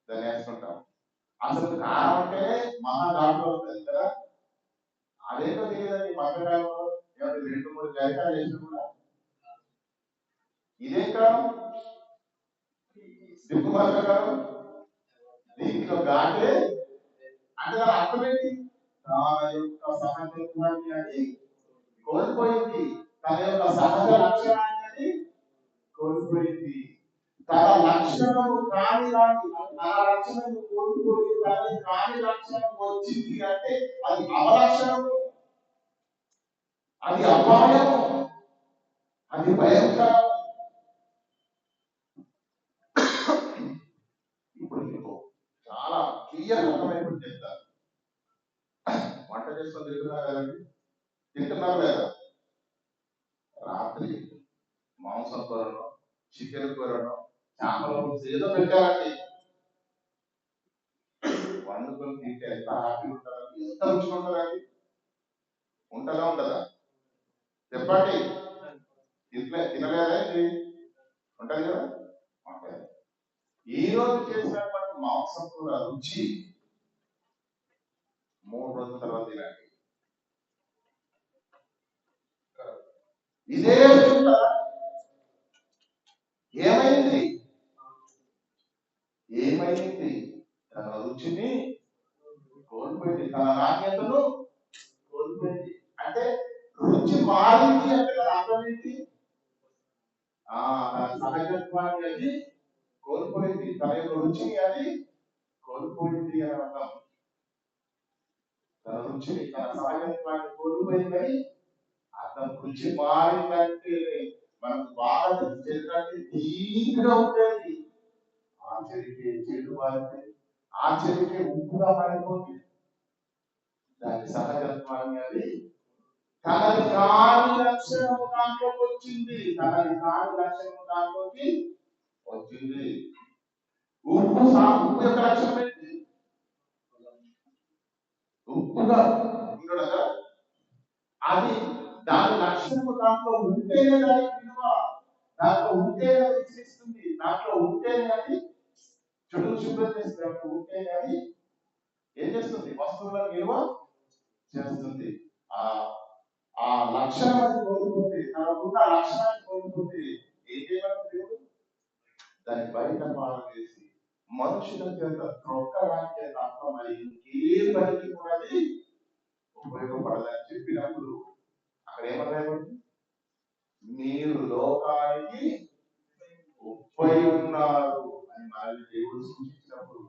దాన్ని వేసుకుంటాం. అసలు కారం అంటే మహా దాంట్లో ఉంటుంది కదా, అదేంటో తెలియదండి. మధ్యకాలంలో ఏమంటే 2-3 గంటలు వేసినా కూడా ఇదే కారం, దిప్పు కారం, దీంట్లో ఘాటే అంటే దాని అర్థం ఏంటి? తన యొక్క సహజత్వాన్ని అది కోల్పోయింది, తన యొక్క సహజ లక్షణాన్ని అది కోల్పోయింది. తన లక్షణము కాని దాన్ని, తన లక్షణము కోల్పోయి తన కాని లక్షణం వచ్చింది అంటే అది అవలక్షణము, అది అపాయము, అది భయంకరం. ఇప్పుడు మీకు చాలా క్లియర్ అర్థమైనప్పుడు చెప్తారు. వంట చేసుకొని తింటున్నారు కదండి, తింటున్నారు లేదా? రాత్రి మాంసం కూరను, చికెన్ కూరను, చేపల పులుసు ఏదో పెట్టారండి, వండుకొని తింటే ఎంత హ్యాపీ ఉంటారు, ఎంత రుచిగా ఉంటుందండి. ఉంటుందా ఉండదా చెప్పండి? తినలేదా ఇది? ఉంటుంది కదా, ఉంటుంది. ఈ రోజు చేసినటువంటి మాంసం కూర రుచి 3 రోజుల తర్వాత తినండి, ఇదే ఏమైంది? ఏమైంది? తన రుచిని కోల్పోయింది, తన నాణ్యతను కోల్పోయింది. అంటే రుచి మారింది అంటే అర్థం ఏంటి? తన సహజత్వాన్ని అది కోల్పోయింది, తన యొక్క రుచిని అది కోల్పోయింది అని అర్థం. తన రుచిని, తన సహజత్వాన్ని కోల్పోయిందని అర్థం. రుచి మారిందంటే మనకు బాగా తెలిసేటంటే తీపిగా ఉంటుంది, ఆచరికే చెడు మారితే ఆచరికే ఉప్పుగా మారిపోతుంది. దాని సహజత్వాన్ని అది తనది కాని లక్షణము దాంట్లోకి వచ్చింది, తనది కాని లక్షణము దాంట్లోకి వచ్చింది. ఉప్పు యొక్క లక్షణం ఏంటి? ఉప్పుగా ఉండడం. అది దాని లక్షణము దాంట్లో ఉంటేనే దానికి విలువ, దాంట్లో ఉంటేనే అది ఇస్తుంది, దాంట్లో ఉంటేనే అది చెడు శుభ్రం చేస్తుంది, దాంట్లో ఉంటేనే అది ఏం చేస్తుంది? వస్తువుల విలువ చేస్తుంది. ఆ లక్షణం అది కోల్పోతే, తనకున్న లక్షణాన్ని కోల్పోతే ఏం చేయమని దేవుడు దాన్ని బయట పారవేసి మనుషుల చేత త్రొక్కడానికి తప్ప మరి ఇంకే పనికి కూడా అది ఉపయోగపడదని చెప్పినప్పుడు అక్కడ ఏమన్నాయండి? మీరు లోకానికి ఉప్పై ఉన్నారు అని మనల్ని దేవుడు సూచించినప్పుడు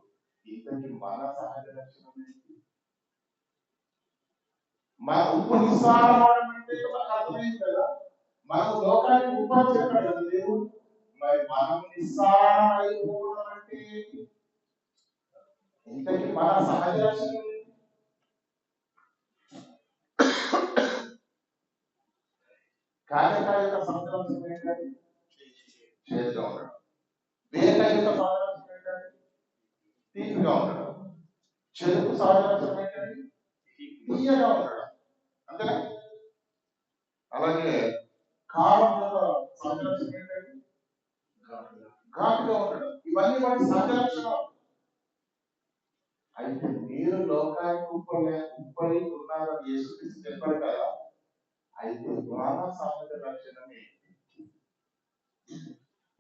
ఇంతకి మన సహజ లక్షణం ఏంటి? మన ఉప్పు నిస్సారమవడం అంటే మనకు అర్థమైంది కదా, మనం లోకానికి ఉప్పు అని చెప్పాడు కదా దేవుడు. మరి మనం నిస్సారం అయిపోవడం అంటే ఇంతకి మన సహజ లక్షణం ఏంటి? కాకరకాయ యొక్క సహజ లక్షణం ఏంటంటే చేదుగా ఉండడం. బీరకాయ యొక్క సహజ లక్షణం ఏంటంటే తీపిగా ఉండడం. చెరుకు సహజ లక్షణం ఏంటంటే తీయగా ఉండడం. అంతేనా? అలాగే కారం యొక్క సహజ లక్షణం ఏంటంటే ఘాటుగా ఉండడం. ఇవన్నీ వాటి సహజ లక్షణం. అయితే మీరు లోకానికి ఉప్పై ఉన్నారని యేసుక్రీస్తు చెప్పారు కదా. అయితే మన సహజ లక్షణం ఏంటి?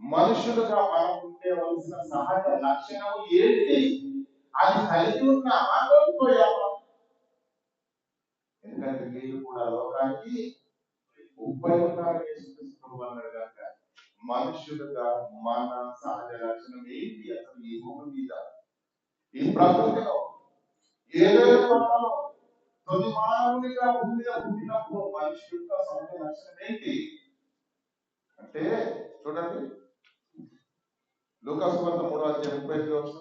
మనుషులుగా మనం ఉండేవలసిన సహజ లక్షణం ఏంటి? అది కలిగి ఉన్నామా, కోల్పోయామా? ఎందుకంటే మీరు కూడా లోకానికి ఉప్పై ఉన్నారని యేసుక్రీస్తు అన్నాడు కనుక మనుషులుగా మన సహజ లక్షణం ఏంటి? అసలు ఈ భూమి మీద, ఈ ప్రకృతిలో, ఏదైనా తొలి మానవునిగా భూమి మీద పుట్టినప్పుడు మనిషి యొక్క సహజ లక్షణం ఏంటి అంటే చూడండి, లూకా సువార్త 3:35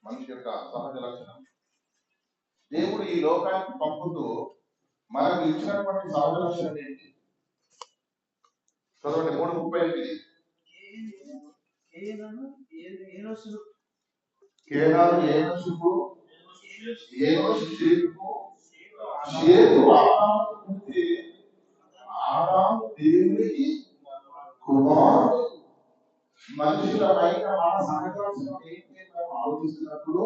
మనిషి యొక్క సహజ లక్షణం. దేవుడు ఈ లోకానికి పంపుతూ మనకు ఇచ్చినటువంటి సహజ లక్షణం ఏంటి? చదవండి 3:38. కేనాను ఏనోషుకు ఏనోషు షేతుకు షేతు ఆదామును పుట్టి ఆదాము దేవునికి కుమారుడు. మనుషులపైన మన సహజం ఏంటి మనం ఆలోచిస్తున్నప్పుడు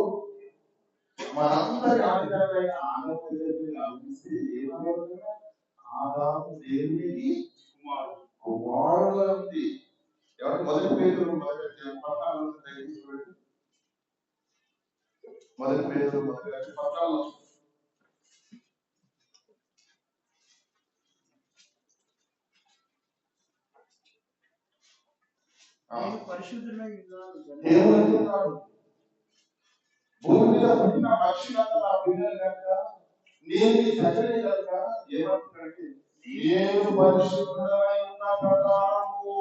మనందరి ఆధారమైన ఆలోచిస్తే ఏమవుతుంది? ఆదాము దేవునికి కుమారుడు ఉంది. ఎవరు మొదటి పేరు పట్టాలు దయచేసి మొదటి పేరు మొదటి పట్టాలు దేవుడు భూమి మీద పుట్టిన మనుషులంతా నా పిల్లలు కనుక నేను చక్కని కనుక ఏమంటున్నాడంటే నేను పరిశుద్ధుడై ఉన్న ప్రకారము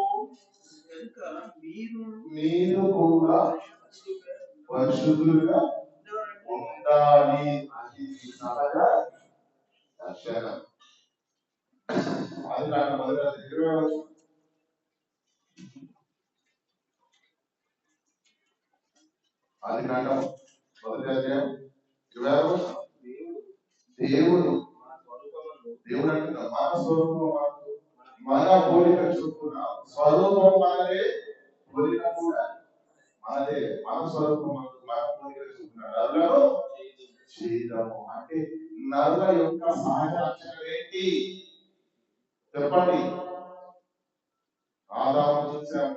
మీరు కూడా పరిశుద్ధులుగా ఉండాలి. అది సహజ లక్షణం. అది నాకు మొదటి అది కాండం మొదటి అధ్యాయం 26. దేవుడు దేవుడు అంటున్నా మన స్వరూపం మన పోలిక చొప్పున స్వరూపం మనదే, పోలిక కూడా మనదే. మన స్వరూపం మన పోలిక చొప్పున నరులను చేయడము అంటే నరుల యొక్క సహజ లక్షణం ఏంటి చెప్పండి? ఆదాము చూసాం,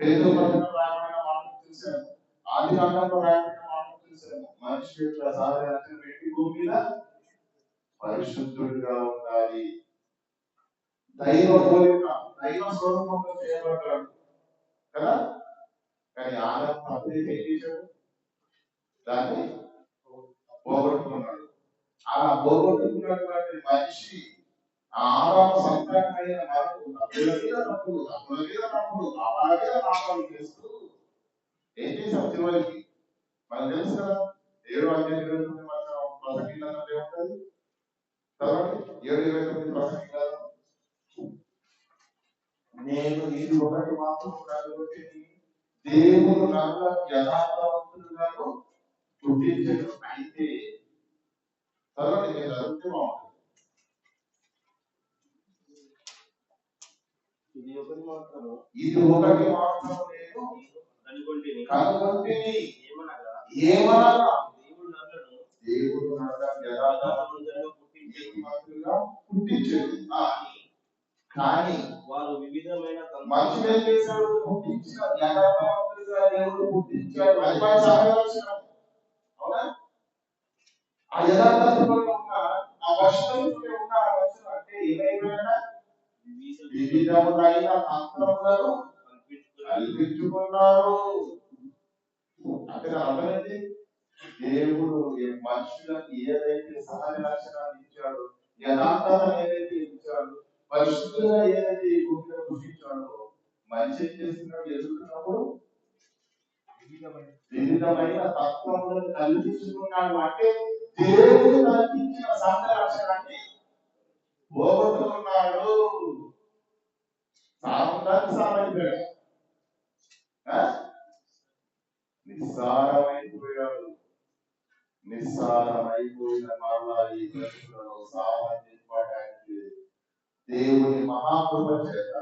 పేతురు పత్రికలో రాయబడిన మాటలు చూసాం, ఆది కాండంలో రాయబడిన మాటలు చూసాం. మనిషి యొక్క సహజ లక్షణం ఏంటి? భూమి మీద పరిశుద్ధుడిగా ఉండాలి. దైవ పోలిక దైవ స్వరూపంలో చేయబడ్డాడు కదా. కానీ ఆదాము తప్పేసి ఏం చేశాడు? దాన్ని పోగొట్టుకున్నాడు. అలా పోగొట్టుకున్నటువంటి మనిషి ఆదాము సంతానమైన మనకు అప్పుల మీద తప్పులు అలాగే పాపాలు చేస్తూ ఏం చేసాం? చివరికి మనకు తెలుసు కదా, 7వ అధ్యాయం ప్రసంగి గ్రంథం ఏముంటుంది చదవండి. 7:29 ప్రసంగి గ్రంథం. నేను ఇది ఒకటి మాత్రం కాబట్టి దేవుడు నన్ను యథార్థవంతులను పుట్టించడం అయితే చదవండి. నేను చదివితే బాగుంటుంది. ఇది ఒకటి మాత్రం నేను కనుగొంటిని ఏమనగా దేవుడు నన్ను యథార్థవంతులుగా పుట్టించాడు. కానీ వారు వివిధమైన మనుషులు ఏం చేశాడు? పుట్టించిన యథార్థవంతులుగా దేవుడు పుట్టించాడు. అది మన సహజం. అవునా? ఆ యథార్థతలో ఉన్న ఆ వర్షంలో ఉన్న ఆ వర్షం అంటే ఏమైపోయినా వివిధములైన తంత్రములను కల్పించుకున్నారు. అంటే అర్థమైంది, దేవుడు మనుషులకు ఏదైతే సహజ లక్షణాలు ఇచ్చాడు, యథార్థత ఏదైతే ఇచ్చాడు, పరిశుద్ధంగా ఏదైతే ఈ భూమిలో పుట్టించాడో, మనిషి చేస్తున్నాడు ఎదుగుతున్నప్పుడు వివిధమైన తత్వములను కల్పించుకున్నాడు. అంటే దేవుడు కల్పించిన సహజ లక్షణాన్ని పోగొట్టుకున్నాడు. సారైపోయాడు, నిస్సారమైపోయాడు. నిస్సారమైపోయిన మరలా ఈ దశలో సారం నింపడానికి దేవుని మహాకృప చేత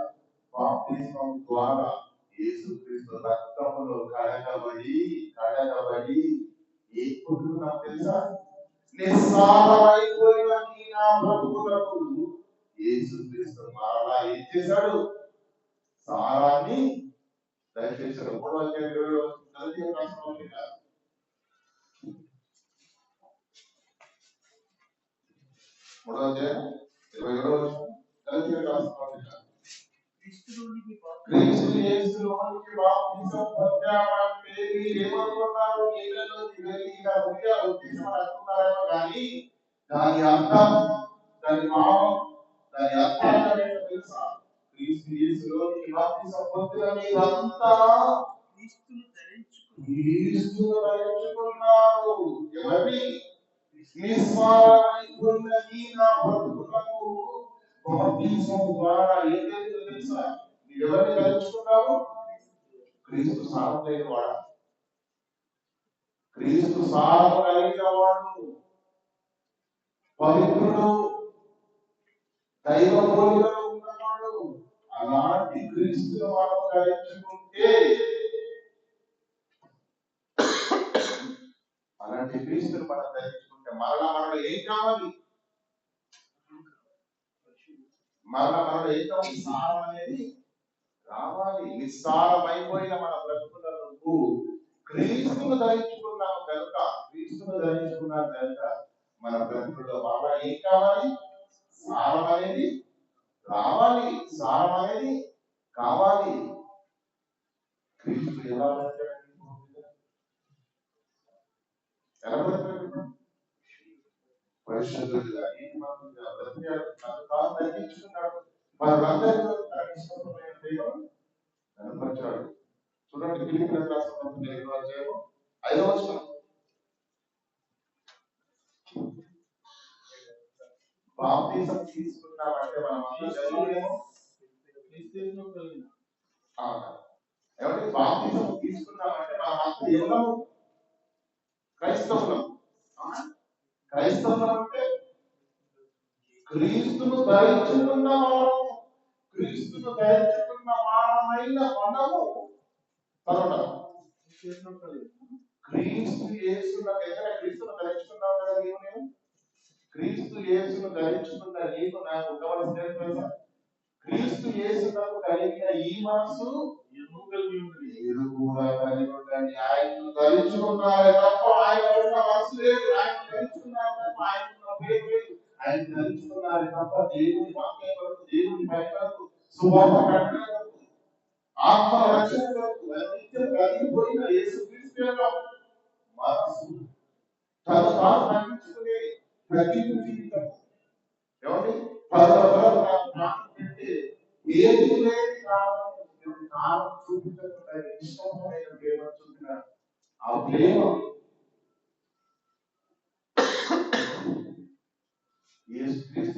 బాప్తిస్మం ద్వారా యేసుక్రీస్తు రక్తములో కడగబడి ఏ పుట్టుకున్నాం తెలుసా? నిస్సారమైపోయిన నా బ్రతుకులకు యేసుక్రీస్తు మరలా ఏం చేశాడు? సారాన్ని దయచేశాడు. 3వ అధ్యాయం 20వ వచనం. 3వ అధ్యాయం 27వ వచనం. క్రీస్తు యేసులోనికి బాప్తిసం పొందామంటే మీరేమనుకున్నారు? నీళ్ళలోకి వెళ్ళి ఇలా ఉద్దేశం అనుకున్నారేమో కానీ దాని అర్థం, దాని భావం, దాని అర్థం తెలుసా? క్రీస్తు యేసులోనికి బాప్తిసం పొందిన మీరంతా క్రీస్తును ధరించుకున్నారు. ఎవరిని? నిస్సారమైపోయిన నా బ్రతుకులకు బాప్తిసం ద్వారా ఏదైతే తెలుసా? నువ్వెవరిని ధరించుకున్నావు? క్రీస్తు సారం లేని వాడు, క్రీస్తు సారం కలిగిన వాడు, పవిత్రుడు, దైవ పోలికలో ఉన్నవాడు. అలాంటి క్రీస్తును మనం ధరించుకుంటే, అలాంటి క్రీస్తును మనం ధరించుకుంటే మరలా ఏం కావాలి? మరలా ఏం కావాలి? సారం అనేది రావాలి. నిస్సారమైపోయిన మన బ్రతుకులకు క్రీస్తును ధరించుకున్నాము కనుక, క్రీస్తును ధరించుకున్నాం కనుక మన బ్రతుకుల్లో మరలా ఏం కావాలి? సారం అనేది రావాలి, సారం అనేది కావాలి. క్రీస్తు ఎలా పరిశుద్ధులుగా తగ్గించుకున్నాడు. మనందరిలో ఇష్టమైన దైవం కనపరిచాడు. చూడండి, ఫిలిప్పీయులకు రాసిన 5వ అధ్యాయం 5వ వచనం. బాప్తిసం తీసుకున్నామంటే మనం ఎవరి బాప్తిసం తీసుకున్నామంటే మనం ఎవరు? క్రైస్తవులం. క్రైస్తవులం అంటే క్రీస్తును ధరించుకున్న వారు, క్రీస్తును ధరించుకున్న వారమైన మనము క్రీస్తు యేసును ఎక్కడ క్రీస్తును ధరించుకున్నావు కదా నేను క్రీస్తు యేసును ధరించుకున్న నీకు నాకు ఉండవలసిన క్రీస్తు యేసునకు కలిగిన ఈ మనసు మీరు కూడా కలిగి ఉండండి. ఆయనను ధరించుకున్నారే తప్ప ఆయన మనసు లేదు. ఆయన ధరించుకున్నారు తప్ప ఆయన పేరు లేదు. ఆయన ధరించుకున్నారే తప్ప దేవుని వాక్యం కొరకు, దేవుని బయటకు, సువార్త ప్రకటనకు, ఆత్మ రక్షణ కొరకు నిత్యం కలిగిపోయిన యేసుక్రీస్తు యొక్క మనసు తను తాను తగ్గించుకునే తగ్గింపు జీవితం. ఏమండి? ఏది లేని కారణం చూపించకుండా ఇష్టమైన ప్రేమ చూపిన ఆ ప్రేమ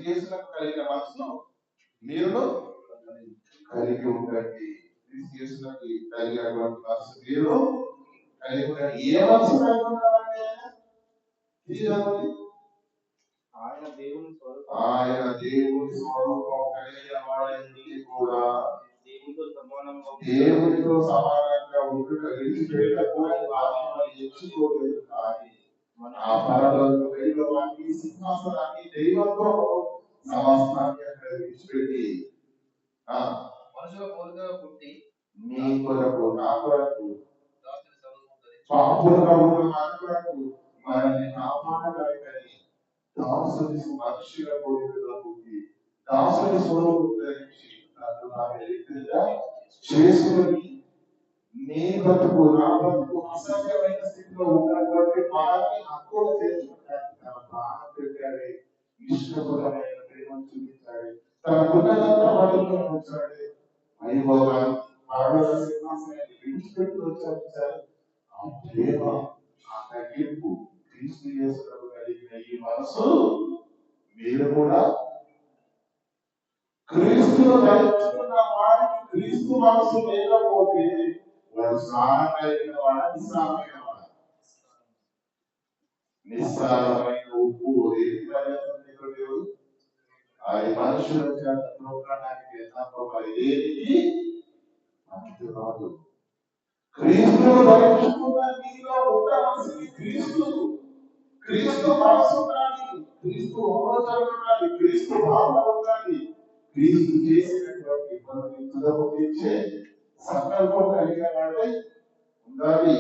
యేసునకు కలిగిన మనసు మీరు కలిగి ఉండండి. యేసునకు కలిగినటువంటి మనసు మీరు కలిగి ఉండండి. ఏ మనసు కలిగి ఉండాలంటే ఆయన దేవుని స్వరూపం కలిగిన వాడిని కూడా దేవునితో సమానంగా ఉండుట విడిచిపెట్టకూడని వాక్యాలు ఎంచుకోలేదు. కానీ ఆ పరలోక వైభవాన్ని, సింహాసనాన్ని, దైవంతో సమస్తాన్ని అక్కడ విడిచిపెట్టి మనుషుల కోరికగా పుట్టి నీ కొరకు, నా కొరకు, పాపులుగా ఉన్న మన కొరకు మనల్ని కాపాడగలగని దాసుని మనుషుల కోరికగా పుట్టి దాసుని స్వరూపం ధరించి చేసుకుని నీ బతుకు, నా బతుకు అసహ్యమైన స్థితిలో ఉన్నటువంటి మనల్ని హక్కులు చేసుకోవడానికి తన ప్రాణం పెట్టాడే, నిష్ఠపరమైన ప్రేమను చూపించాడు. తన గుణంతా బతుకులో వచ్చాడు. వైభవాన్ని, పరలోక సింహాసనాన్ని విడిచిపెట్టి వచ్చాడు. ఆ ప్రేమ, ఆ తగ్గింపు క్రీస్తు యేసునకు కలిగిన ఈ మనసు మీరు కూడా క్రీస్తును ధరించుకున్న వాడికి క్రీస్తు మనసు లేకపోతే వాడు స్నానం కలిగిన వాడు, నిస్సారమైన వాడు. నిస్సారమైన ఉప్పు ఏది పర్యాప్తం అది మనుషుల చేత నూకడానికి తప్ప మరి ఏది మనకి రాదు. క్రీస్తును ధరించుకున్న నీలో ఉండవలసింది క్రీస్తు. క్రీస్తు మనసు ఉండాలి, క్రీస్తు ఆలోచన ఉండాలి, క్రీస్తు భావన ఉండాలి, క్రీస్తు చేసినటువంటి పనులు తుదముట్టించే సంకల్పం కలిగిన వాడే ఉండాలి.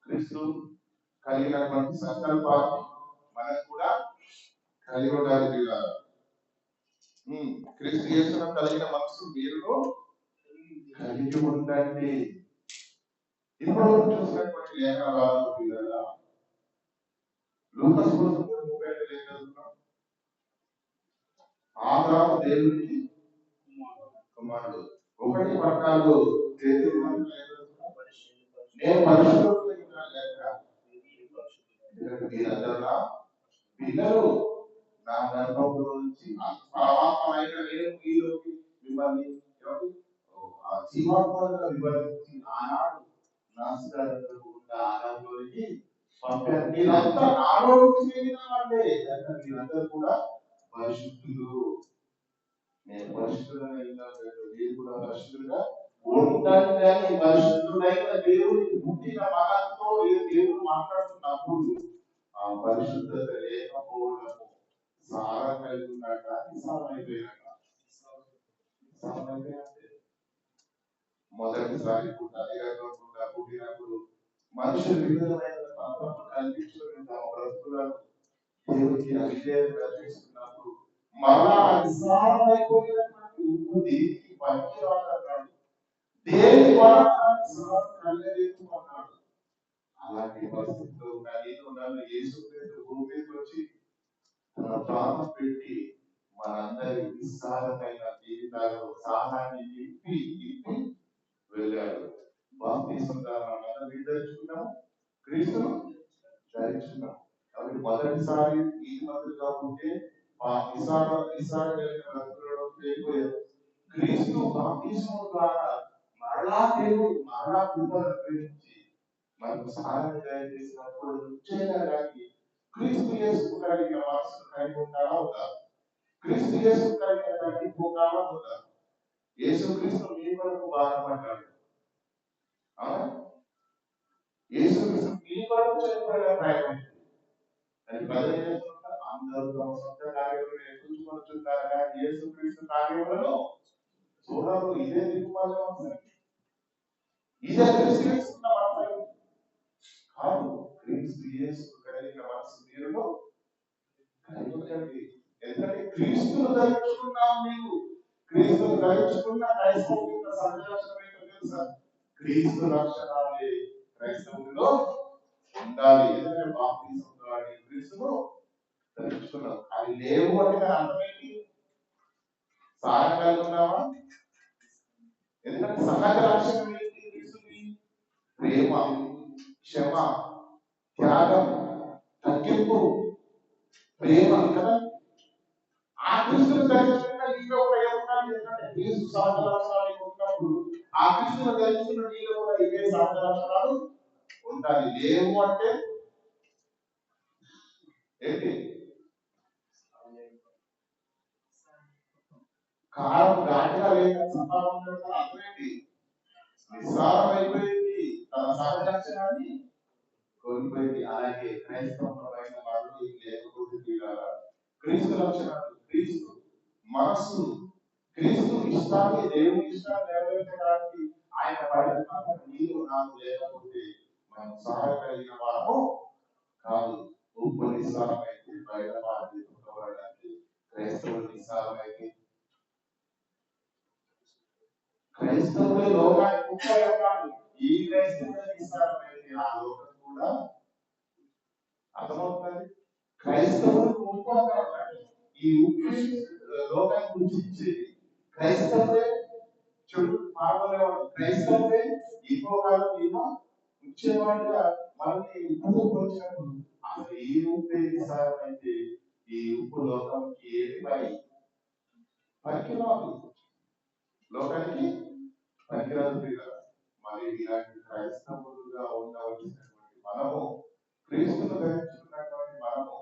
క్రీస్తు కలిగినటువంటి సంకల్పాన్ని మనం కూడా కలిగి ఉండాలి. క్రీస్తు యేసునకు కలిగిన మనసు మీరు కలిగి ఉండండి. ఇప్పుడు చూసినటువంటి లేఖనాలు లూకాసు 3:35 ఆదాము దేవునికి కుమారుడు. 1:14 నేను పరిశుద్ధుడైన లేక మీరందరూ పిల్లలు, నా గర్భంలో నుంచి పరమాత్మైన నేను మీలోకి మిమ్మల్ని జీవాత్మగా విభజించి ఆనాడు నాశనాలకు ఉన్న ఆనంలోకి పంపారు. మీరంతా నాలో చేరిన వాళ్ళే కనుక మీరందరూ కూడా పరిశుద్ధులు. నేను పరిశుద్ధులైన మీరు కూడా పరిశుద్ధులుగా ఉండాలి. కానీ పరిశుద్ధులైన దేవుడికి పుట్టిన మనంతో దేవుడు మాట్లాడుతున్నప్పుడు ఆ పరిశుద్ధత లేకపోవడము సారం కలిగి ఉన్నట్ట నిస్సారమైపోయినట్ట. మొదటిసారి పుట్టినప్పుడు మనుషులు వివిధమైన తత్వాలను కల్పించుకుని తమ బ్రతుకులను దేవుడికి అవిధేయంగా చేస్తున్నప్పుడు మరలా నిస్సారమైపోయినటువంటి ఉప్పు దేనికి పనికిరాదన్నాడు. దేని వలన కలగలేదు అన్నాడు. అలాంటి పరిస్థితుల్లో నన్ను యేసుక్రీస్తు భూమి మీదకి వచ్చి తన ప్రాణం పెట్టి మనందరి విస్తారమైన జీవితాల్లో సాహాన్ని ఇప్పి వెళ్ళాడు. బాప్తిసం మనందరం ధరించుకున్నాం, క్రీస్తును ధరించుకున్నాం. కాబట్టి మొదటిసారి ఈ మంత్రులుగా ఉంటే క్రీస్తు బాప్తిసం ద్వారా మరలా దేవుడు మరలా కృపను ప్రేమించి మనకు సహాయం చేసినప్పుడు చేయడానికి క్రీస్తు యేసు కలిగిన మనసు కలిగి ఉండాలా అవుతా, క్రీస్తు యేసు కలిగిన తగ్గిపోతాలా అవుతా. యేసు క్రీస్తు మీ కొరకు బాధపడ్డాడు. యేసు క్రీస్తు మీ కొరకు చేయబడిన ప్రయత్నం. అది ప్రజలు అందరూ తమ సొంత కార్యములను ఎదుర్కొంటున్నారు కానీ యేసు క్రీస్తు కార్యములను చూడరు. ఇదే దిగుమతి, ఇదే క్రీస్తున్న మాత్రం కాదు. క్రీస్తు యేసు కలిగిన మనసు మీరులో కలిగి ఉండండి. ఎందుకంటే క్రీస్తును ధరించుకున్నాం. మీకు క్రీస్తును ధరించుకున్న క్రైస్తవుల సహజలక్షణం ఏంటో తెలుసా? క్రీస్తు లక్షణాలే క్రైస్తవుల్లో ఉండాలి. ఎందుకంటే బాప్తిసం ద్వారా క్రీస్తును ధరించుకున్నాం. అవి లేవు అంటే అర్థమేంటి? సారం కలిగి ఉన్నావా? ఎందుకంటే సహజ లక్షణం ఏంటి? క్రీస్తుని ప్రేమ, క్షమ, త్యాగం, తగ్గింపు, ప్రేమ కదా. ఆ క్రీస్తును ధరించుకున్న నీలో కూడా ఏముండాలి? ఎందుకంటే క్రీస్తు సహజ లక్షణాలు ఉన్నప్పుడు ఆ క్రీస్తును ధరించుకున్న నీలో కూడా ఇవే సహజ లక్షణాలు ఉండాలి. లేవు అంటే ఏంటి? కాలం ఘాటుగా లేక సంతానం అర్థమేంటి? నిస్సారమైపోయింది, తన సహజ లక్షణాన్ని కోల్పోయింది. అలాగే క్రైస్తవమైన వాళ్ళు లేకపోతే క్రీస్తు లక్షణాలు, క్రీస్తు మనస్సు, క్రీస్తు ఇష్టాన్ని, దేవుని ఇష్టాన్ని నెరవేర్చడానికి ఆయన పడిన నీరు నాకు లేకపోతే మనం సహాయం కలిగిన వారము కాదు. ఉప్పు నిస్సారమైతే బయట పాడడానికి క్రైస్తవులు నిస్సారమైతే క్రైస్తవులే లోకానికి ముఖ్యంగా కాదు. ఈ క్రైస్తవులే నిస్సారమైతే ఆ లోకం కూడా అర్థమవుతుంది. క్రైస్తవులు ముఖ్యంగా ఈ ఉప్పు లోకానికి రుచించేది క్రైస్తవులే. చెడు మాట్లాడేవాడు క్రైస్తవులే. ఇంకో కాలం ఏమో ఇచ్చేవాడుగా మనకి ఉప్పు వచ్చినప్పుడు అసలు ఈ ఉప్పు నిస్సారమైతే ఈ ఉప్పు లోకానికి ఏది పనికిరాదు, లోకానికి పనికిరాదు. మరి ఇలాంటి క్రైస్తవులుగా ఉండవలసినటువంటి మనము, క్రీస్తును ధరించుకున్నటువంటి మనము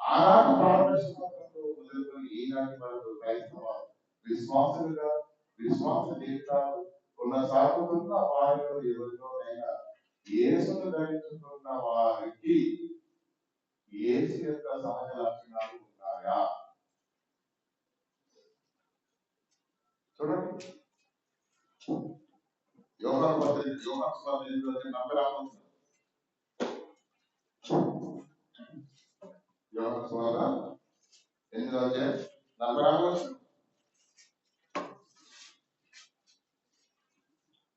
ఆనాటి భారతదేశంలో మొదలుకొని ఈనాటి వరకు క్రైస్తవ విశ్వాసులుగా విశ్వాస జీవితాలు కొనసాగుతున్న వారిలో ఎవరిలోనైనా యేసును ధరించుకున్న వారికి యేసు యొక్క సహజ లక్షణాలు ఉన్నాయా? చూడండి, యోహాను పత్రిక యోహాను సువార్త 40 యోహాను సువార్త 8:40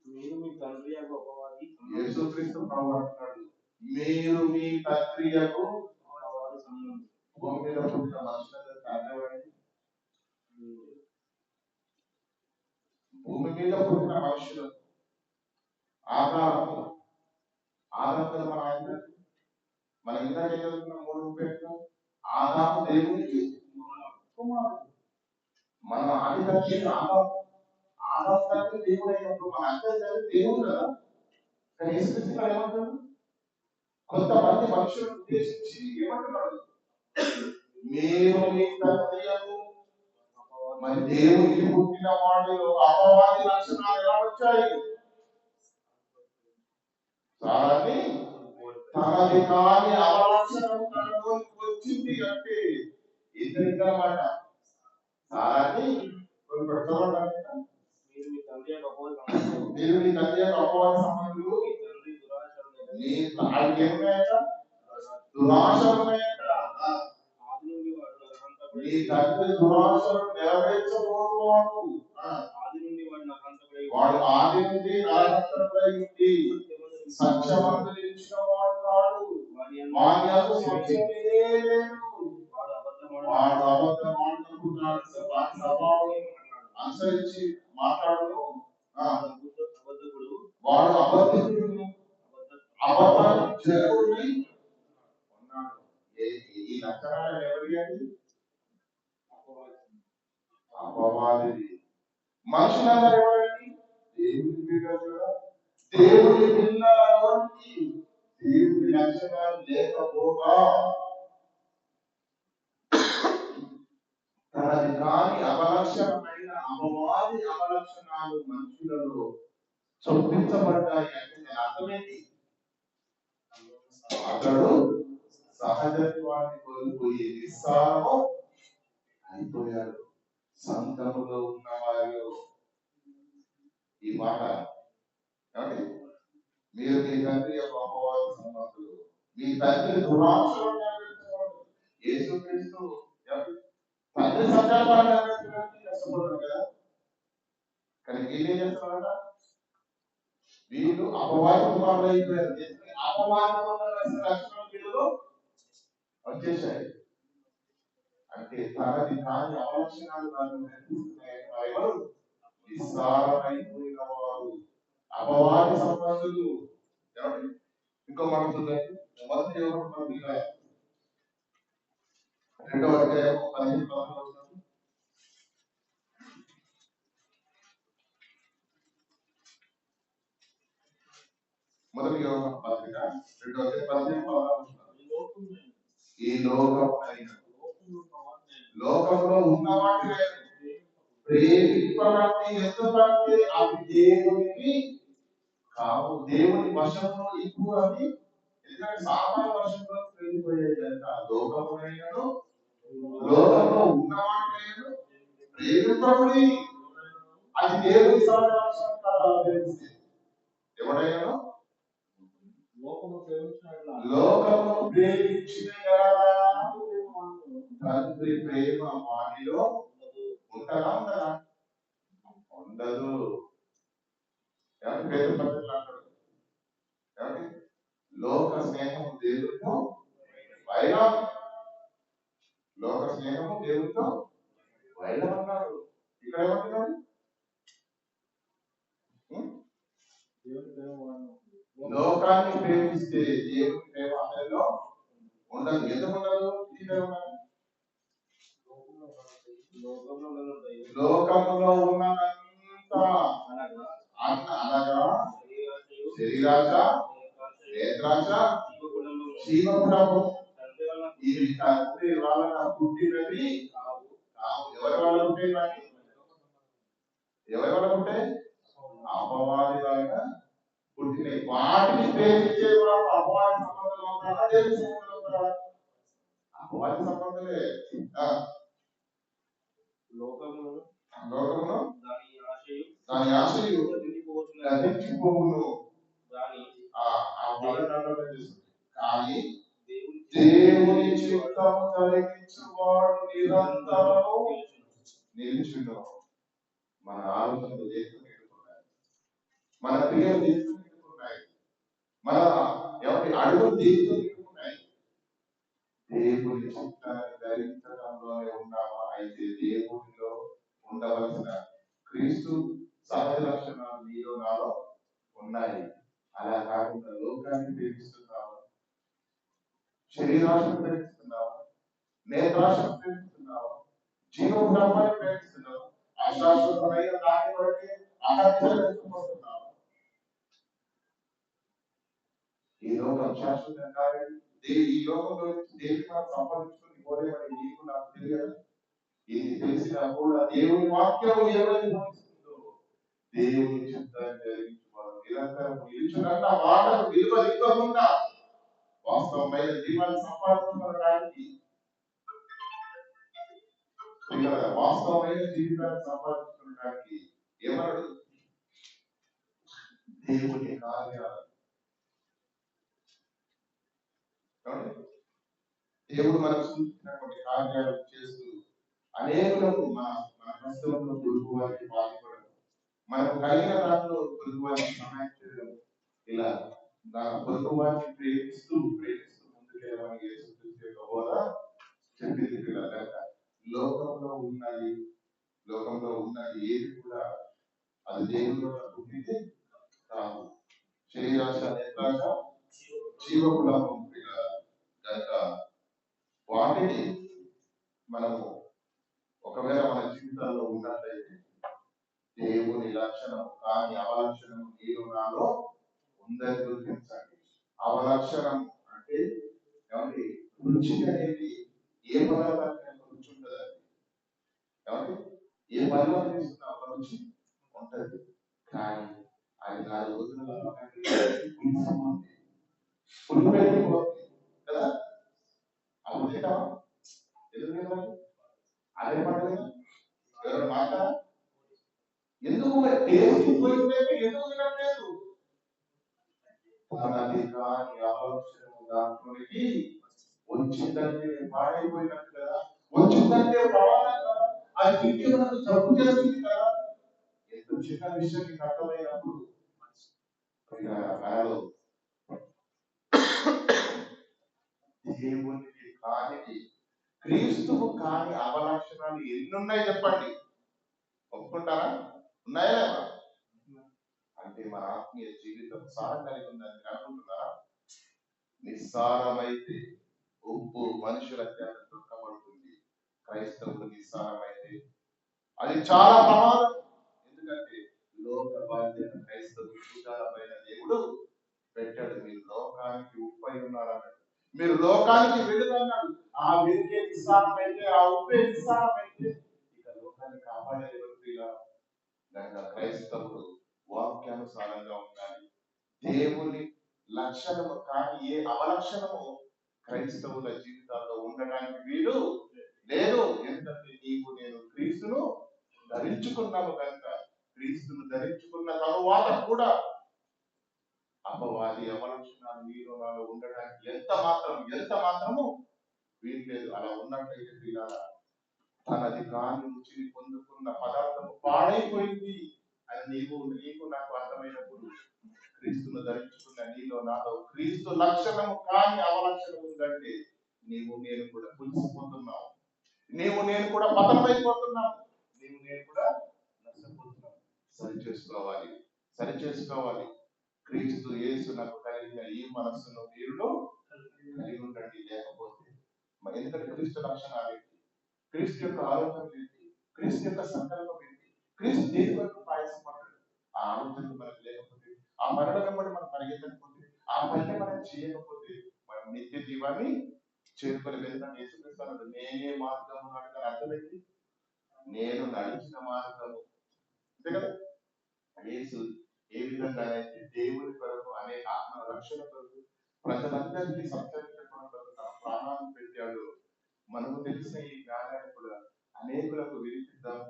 మీరు మీ తండ్రి గొప్పవారి యేసుక్రీస్తు ప్రభువు అంటున్నాడు, మీరు మీ తండ్రి భూమి మీద పుట్టిన మనుషులందరూ తండ్రి. భూమి మీద పుట్టిన మనుషులు ఆధారం మన ఇందాక చదువుకున్న 3 పేర్లు ఆదాము దేవునికి కుమారుడు. మన ఆది తండ్రి ఆదాం తండ్రి దేవుడు అయినప్పుడు మన అందరి తండ్రి దేవుడు కదా. కానీ యేసుక్రీస్తు గారు ఏమంటారు? కొంతమంది మనుషులను ఉద్దేశించి ఏమంటున్నాడు? మీరు మీ తండ్రియను. మరి దేవునికి పుట్టిన వాడిలో అపవాది లక్షణాలు ఎలా వచ్చాయి? సారాన్ని తనది కాని అవలక్షణం తనలోకి వచ్చింది అంటే ఇద్దరిగా మాట. సారాన్ని మీరు మీ తండ్రి యొక్క అపవాది సంబంధులు, మీ ఆయనకి ఏమున్నాయట? దురాశలు ఉన్నాయట. మీ తండ్రి దురాశలు నెరవేర్చబోతున్నాడు. వాడు ఆది నుండి నరహంతకుడై ఉండి సత్యవంతులు ఇచ్చిన వాడు కాడు. వాని యందు సత్యమే లేదు. వాడు అబద్ధం ఆడుతున్నాడు. వాడి స్వభావం అనుసరించి మాట్లాడును. వాడు అబద్ధకుడు, అబద్ధాలు జరుగుని ఉన్నాడు. ఈ లక్షణాలు ఎవరి అండి? అపవాదిది. మనుషులందరూ ఎవరండి? దేవుని బిడ్డలు. దేవుని పిల్లలకి దేవుని లక్షణాలు లేకపోగా తనది కాని అవలక్షణమైన అపవాది అవలక్షణాలు మనుషులలో చొప్పించబడ్డాయి అంటే అర్థమేంటి? అతడు సహజత్వాన్ని కోల్పోయి నిస్సారము అయిపోయాడు. సంతములో ఉన్నవారు ఈ మాట ఏమండి? మీరు మీ తండ్రి యొక్క అపవాద సంబంధులు, మీ తండ్రి దురాశలు నెరవేర్చుకోండి. యేసుక్రీస్తు తండ్రి సంకల్పాన్ని నెరవేర్చడానికి కష్టపడ్డాడు కదా. కానీ వీళ్ళు ఏం చేస్తున్నారట? వీళ్ళు అపవాద కుమారులు అయిపోయారు. అపవాదంలో లక్షణాలు వీళ్ళు వచ్చేసాయి. అంటే తనది కాని అవలక్షణాలు ఎవరు? నిస్సారమైపోయిన వారు, అపవాది సంబంధులు. ఇంకో మాట చూడండి. మొదటి యోహాను 2వ అధ్యాయం 15వ వచనం. మొదటి యోహాను పత్రిక 2వ అధ్యాయం 15వ వచనం. ఈ లోకంలో ఉన్నవాటి ప్రేమింపబడి ఎందుకంటే అవి దేవునికి కావు. దేవుని వశంలో ఎక్కువ అది. ఎందుకంటే సామాన్య వశంలో వెళ్ళిపోయేది అంట. లోకంలో ఉన్నవాటి ప్రేమింపబడి అది దేవుని ఎవడైనా లోకము ప్రేమించిన తండ్రి ప్రేమ వాటిలో ఉంటదా ఉండదా? ఉండదు. పేరు పద్ధతులు అంటాడు. లోక స్నేహము దేవుడితో వైరం. లోక స్నేహము దేవుడితో వైరం అన్నాడు. ఇక్కడ ఏమంటున్నాడు? లోకాన్ని ప్రేమిస్తే దేవుని ప్రేమ అందరిలో ఉండదు. ఎందుకు ఉండదు? లోకంలో ఉన్నదంతా అనగా శరీరాశ, నేత్రాశ, జీవగుణము ఇవి తండ్రి వలన పుట్టినవి కావు. ఎవరి వల్ల పుట్టినవి? ఎవరి వల్ల పుట్టాయి? అపవాది వలన పుట్టినవి. వాటిని ప్రేమించే వాళ్ళు అపవాది సంబంధంలో ఉంటారా? దేవుని సంబంధంలో ఉంటారా? అపవాది సంబంధమే. లోకమును దాని ఆశయు గతించిపోవును. కానీ దేవుని చిత్తము కలిగించువాడు నిరంతరము నిలుచును. మన ఆలోచనలు దేవుని ఎదుర్కొన్నాయి, మన క్రియలు దేవుని ఎదుర్కొన్నాయి, మన ఎవరి అడుగులు దేవుని ఎదుర్కొన్నాయి. దేవుని చిత్తాన్ని ధరించడంలోనే ఉన్నామా? అయితే దేవునిలో ఉండవలసిన క్రీస్తు సహజ లక్షణాలు నీలో నాలో ఉన్నాయి. అలా కాకుండా లోకాన్ని ప్రేమిస్తున్నావా? శరీరాశను ప్రేమిస్తున్నావా? నేత్రాశను ప్రేమిస్తున్నావా? జీవం బ్రహ్మాన్ని ప్రేమిస్తున్నావు, అశాశ్వతమైన దాని కొరకే ఆరాధించబడుతున్నావు. ఈ లోకం శాశ్వతం కాదు. ఈ లోకంలో దేవుని మనం సంపాదించుకుని పోలేమని నీకు నాకు తెలియదు. ఇది తెలిసినా కూడా దేవుని వాక్యం ఎవరైతే బోధిస్తుందో దేవుని చిత్తాన్ని జరిగించుకోవాలి. నిరంతరం నిలుచున్న మాటలు విలువకుండా వాస్తవమైన జీవాన్ని సంపాదించుకోవడానికి వాస్తవమైన జీవితాన్ని సంపాదించుకోవడానికి ఎవరు దేవుని కార్యాలు. దేవుడు మనకు సూచించినటువంటి కార్యాలు చేస్తూ అనేకులకు మన కష్టంలో పొరుగు వారికి బాధపడడం, మనకు కలిగిన దాంట్లో పొరుగు వారికి సహాయం చేయడం, ఇలా నా పొరుగు వారిని ప్రేమిస్తూ ముందుకెళ్ళమని యేసుక్రీస్తు యొక్క బోధ చెప్పింది. పిల్లల లోకంలో ఉన్నది ఏది కూడా అది దేవుడు పుట్టింది కాదు. శరీరాశ, నేత్రాశ, జీవపు లాభం కనుక వాటిని మనము ఒకవేళ మన జీవితాల్లో ఉన్నట్లయితే దేవుని లక్షణం కానీ అవలక్షణం నీలో నాలో ఉందని గుర్తించండి. అవలక్షణం అంటే ఏమంటే రుచి అనేది ఏ పదార్థానికి రుచి ఉంటుందండి. ఏమంటే ఏ పదార్థం తీసుకున్నా ఒక రుచి ఉంటది, కానీ అది 4 రోజుల పులిపోయింది కదా. అప్పుడు తింటావా? ఎందుకు అదే పడలేదు ఎవరు మాట ఎందుకు టేస్ట్ పోయితే ఎందుకు తినట్లేదు? తనది కాని ఆలోచన దాంట్లోకి వచ్చిందంటే పాడైపోయినట్టు కదా, వచ్చిందంటే ప్రమాదం కదా, అది తింటే మనకు జబ్బు చేస్తుంది కదా. ఎంతో చిన్న విషయం మీకు అర్థమైనప్పుడు మనలో దేవునికి కానిది క్రీస్తువు కాని అవలక్షణాలు ఎన్నున్నాయి చెప్పండి, ఒప్పుకుంటారా? ఉన్నాయా లేదా? అంటే మన ఆత్మీయ జీవితం సారం కలిగి ఉందని అనుకుంటున్నారా? నిస్సారమైతే ఉప్పు మనుషుల చేత దొరకబడుతుంది, క్రైస్తవులు నిస్సారమైతే అది చాలా ప్రమాదం. ఎందుకంటే లోక బాధ్యత క్రైస్తవులు పైన దేవుడు పెట్టాడు. మీరు లోకానికి ఉప్పై ఉన్నారన్నాడు, మీరు లోకానికి వెలుగన్నాడు. ఆ వెలుగే నిస్సారమైతే, ఆ ఉప్పే నిస్సారమైతే ఇక లోకాన్ని కాపాడేది కనుక క్రైస్తవుడు వాక్యానుసారంగా ఉండాలి. దేవుని లక్షణము కానీ ఏ అవలక్షణము క్రైస్తవుల జీవితాల్లో ఉండడానికి వీలు లేదు. ఎందుకంటే నేను క్రీస్తును ధరించుకున్నాము కనుక, క్రీస్తును ధరించుకున్న తరువాత కూడా అపవాది అవలక్షణాలు నీలో నాలో ఉండడానికి ఎంత మాత్రము వీలు లేదు. అలా ఉన్నట్లయితే పిల్లల తనది కాని రుచిని పొందుకున్న పదార్థము పాడైపోయింది అని నీకు నాకు అర్థమైనప్పుడు, క్రీస్తును ధరించుకున్న నీలో నాలో క్రీస్తు లక్షణము కాని అవలక్షణం ఉందంటే నేను కూడా పులిసిపోతున్నావు, నేను కూడా పతనమైపోతున్నావు, నేను కూడా నష్టపోతున్నావు. సరిచేసుకోవాలి. క్రీస్తు యేసు నాకు కలిగిన ఈ మనస్సును మీరు కలిగి ఉండండి. లేకపోతే ఎందుకంటే క్రీస్తు లక్షణాలు ఏంటి, క్రీస్తు యొక్క ఆలోచన ఏంటి, క్రీస్తు యొక్క సంకల్పం ఏంటి, క్రీస్తు దేని వరకు పాయసపడ్డాడు, ఆ ఆలోచన మనకు లేకపోతే, ఆ మరణ వెంబడి మనం పరిగెత్తకపోతే, ఆ పని మనం చేయకపోతే మనం నిత్య జీవాన్ని చేరుకోలేదు. ఎందుకంటే యేసుక్రీస్తు నేనే మార్గము నడక అర్థమైంది, నేను నడిచిన మార్గము అంతే కదా. యేసు ఏ విధంగా అయితే దేవుని కొరకు అనేక ఆత్మ రక్షణ కొరకు ప్రజలందరినీ సంచరించడం కొరకు తన ప్రాణాలను పెట్టాడు. మనకు తెలిసిన ఈ జ్ఞానాన్ని కూడా అనేకులకు వినిపిద్దాము.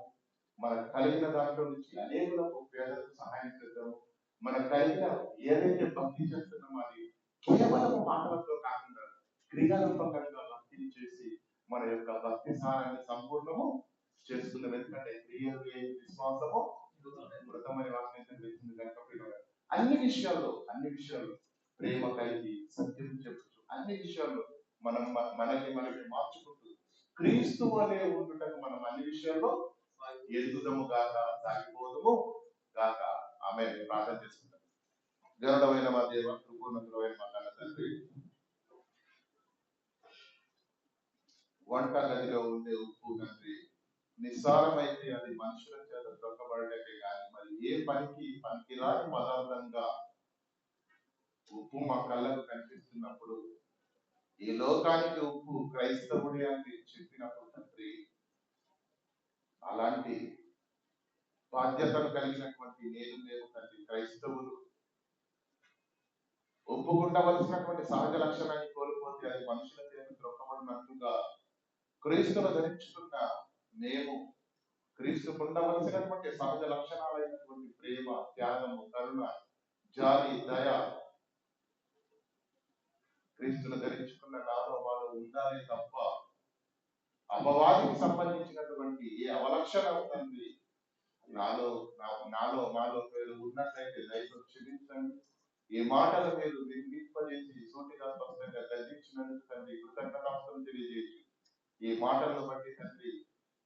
మనకు కలిగిన దాంట్లో నుంచి అనేకులకు పేదలకు సహాయం చేద్దాము. మనకు కలిగిన ఏదైతే భక్తి చేస్తున్నామో అది కేవలం మాటలతో కాకుండా క్రియారూపకంగా భక్తిని చేసి మన యొక్క భక్తి సారాన్ని సంపూర్ణము చేసుకుందాం. ఎందుకంటే క్రియలు లేని విశ్వాసము మృతమని వాక్యం వేసింది కనుక అన్ని విషయాల్లో ప్రేమ కలిగి సత్యం చెప్పుతూ అన్ని విషయాల్లో మనల్ని మార్చుకుంటూ క్రీస్తు వలె ఉండుటకు మనం అన్ని విషయాల్లో ఎదుగుదము గాక, సాగిపోదము గాక. ఆమె ప్రార్థన చేసుకుంటాం. గరుడమైన మా దేవ, కృపూర్ణమైన మా కన్న తండ్రి, వంట గదిలో ఉండే ఉప్పు తండ్రి నిస్సారమైతే అది మనుషుల చేత దొరకబడటమే కానీ మరి ఏ పనికి పనికిరాని పదార్థంగా ఉప్పు మా కళ్ళకు కనిపిస్తున్నప్పుడు ఈ లోకానికి ఉప్పు క్రైస్తవుడి అని చెప్పినప్పుడు తండ్రి అలాంటి బాధ్యతలు కలిగినటువంటి నేను తండ్రి క్రైస్తవులు ఒప్పుకుండవలసినటువంటి సహజ లక్షణాన్ని కోల్పోతే అది మనుషుల చేత దొరకబడినట్టుగా క్రీస్తును ధరించుకున్న మేము క్రీస్తుకు ఉండవలసినటువంటి సహజ లక్షణాలైనటువంటి ప్రేమ, త్యాగము, కరుణ, జాలి, దయ క్రీస్తును ధరించుకున్న నాలో మాలో ఉండాలి తప్ప అపవాదికి సంబంధించినటువంటి ఏ అవలక్షణం తండ్రి నాలో మాలో మీరు ఉన్నట్లయితే దయతో క్షమించండి. ఈ మాటలు మీరు వినిపింపజేసి సూటిగా స్పష్టంగా గర్జించినందుకు తండ్రి కృతజ్ఞతాస్తులు తెలియజేసి ఈ మాటలను బట్టి తండ్రి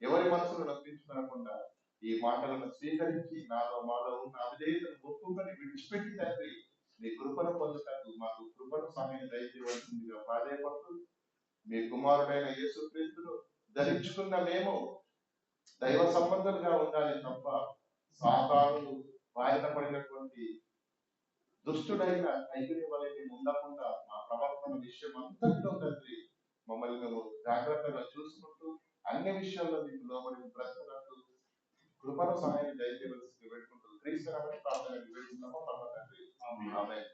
ఎవరి మనసును నొప్పించుకోనకుండా ఈ మాటలను స్వీకరించి నాలో మాలో ఉన్న అవిధేయతను ఒప్పుకొని విడిచిపెట్టి తండ్రి మీ కృపను పొందుటకు మాకు కృపను సమయం దయచేయవలసిందిగా ప్రాధాయపడుతూ మీ కుమారుడైన యేసుక్రీస్తును ధరించుకున్న మేము దైవ సంబంధులుగా ఉండాలి తప్ప సాతాను బారిన పడినటువంటి దుష్టుడైన ఐగుని వలె మేము ఉండకుండా మా ప్రవర్తన విషయం అంతటిలో తండ్రి మమ్మల్ని మేము జాగ్రత్తగా చూసుకుంటూ అన్ని విషయాల్లో మీకు లోబడి బ్రతుకున్నట్టు కృపను సహాయం దయచేయవలసింది పెట్టుకుంటూ క్రీస్తు ప్రార్థన వివేచిస్తున్నాము తండ్రి. ఆమేన్.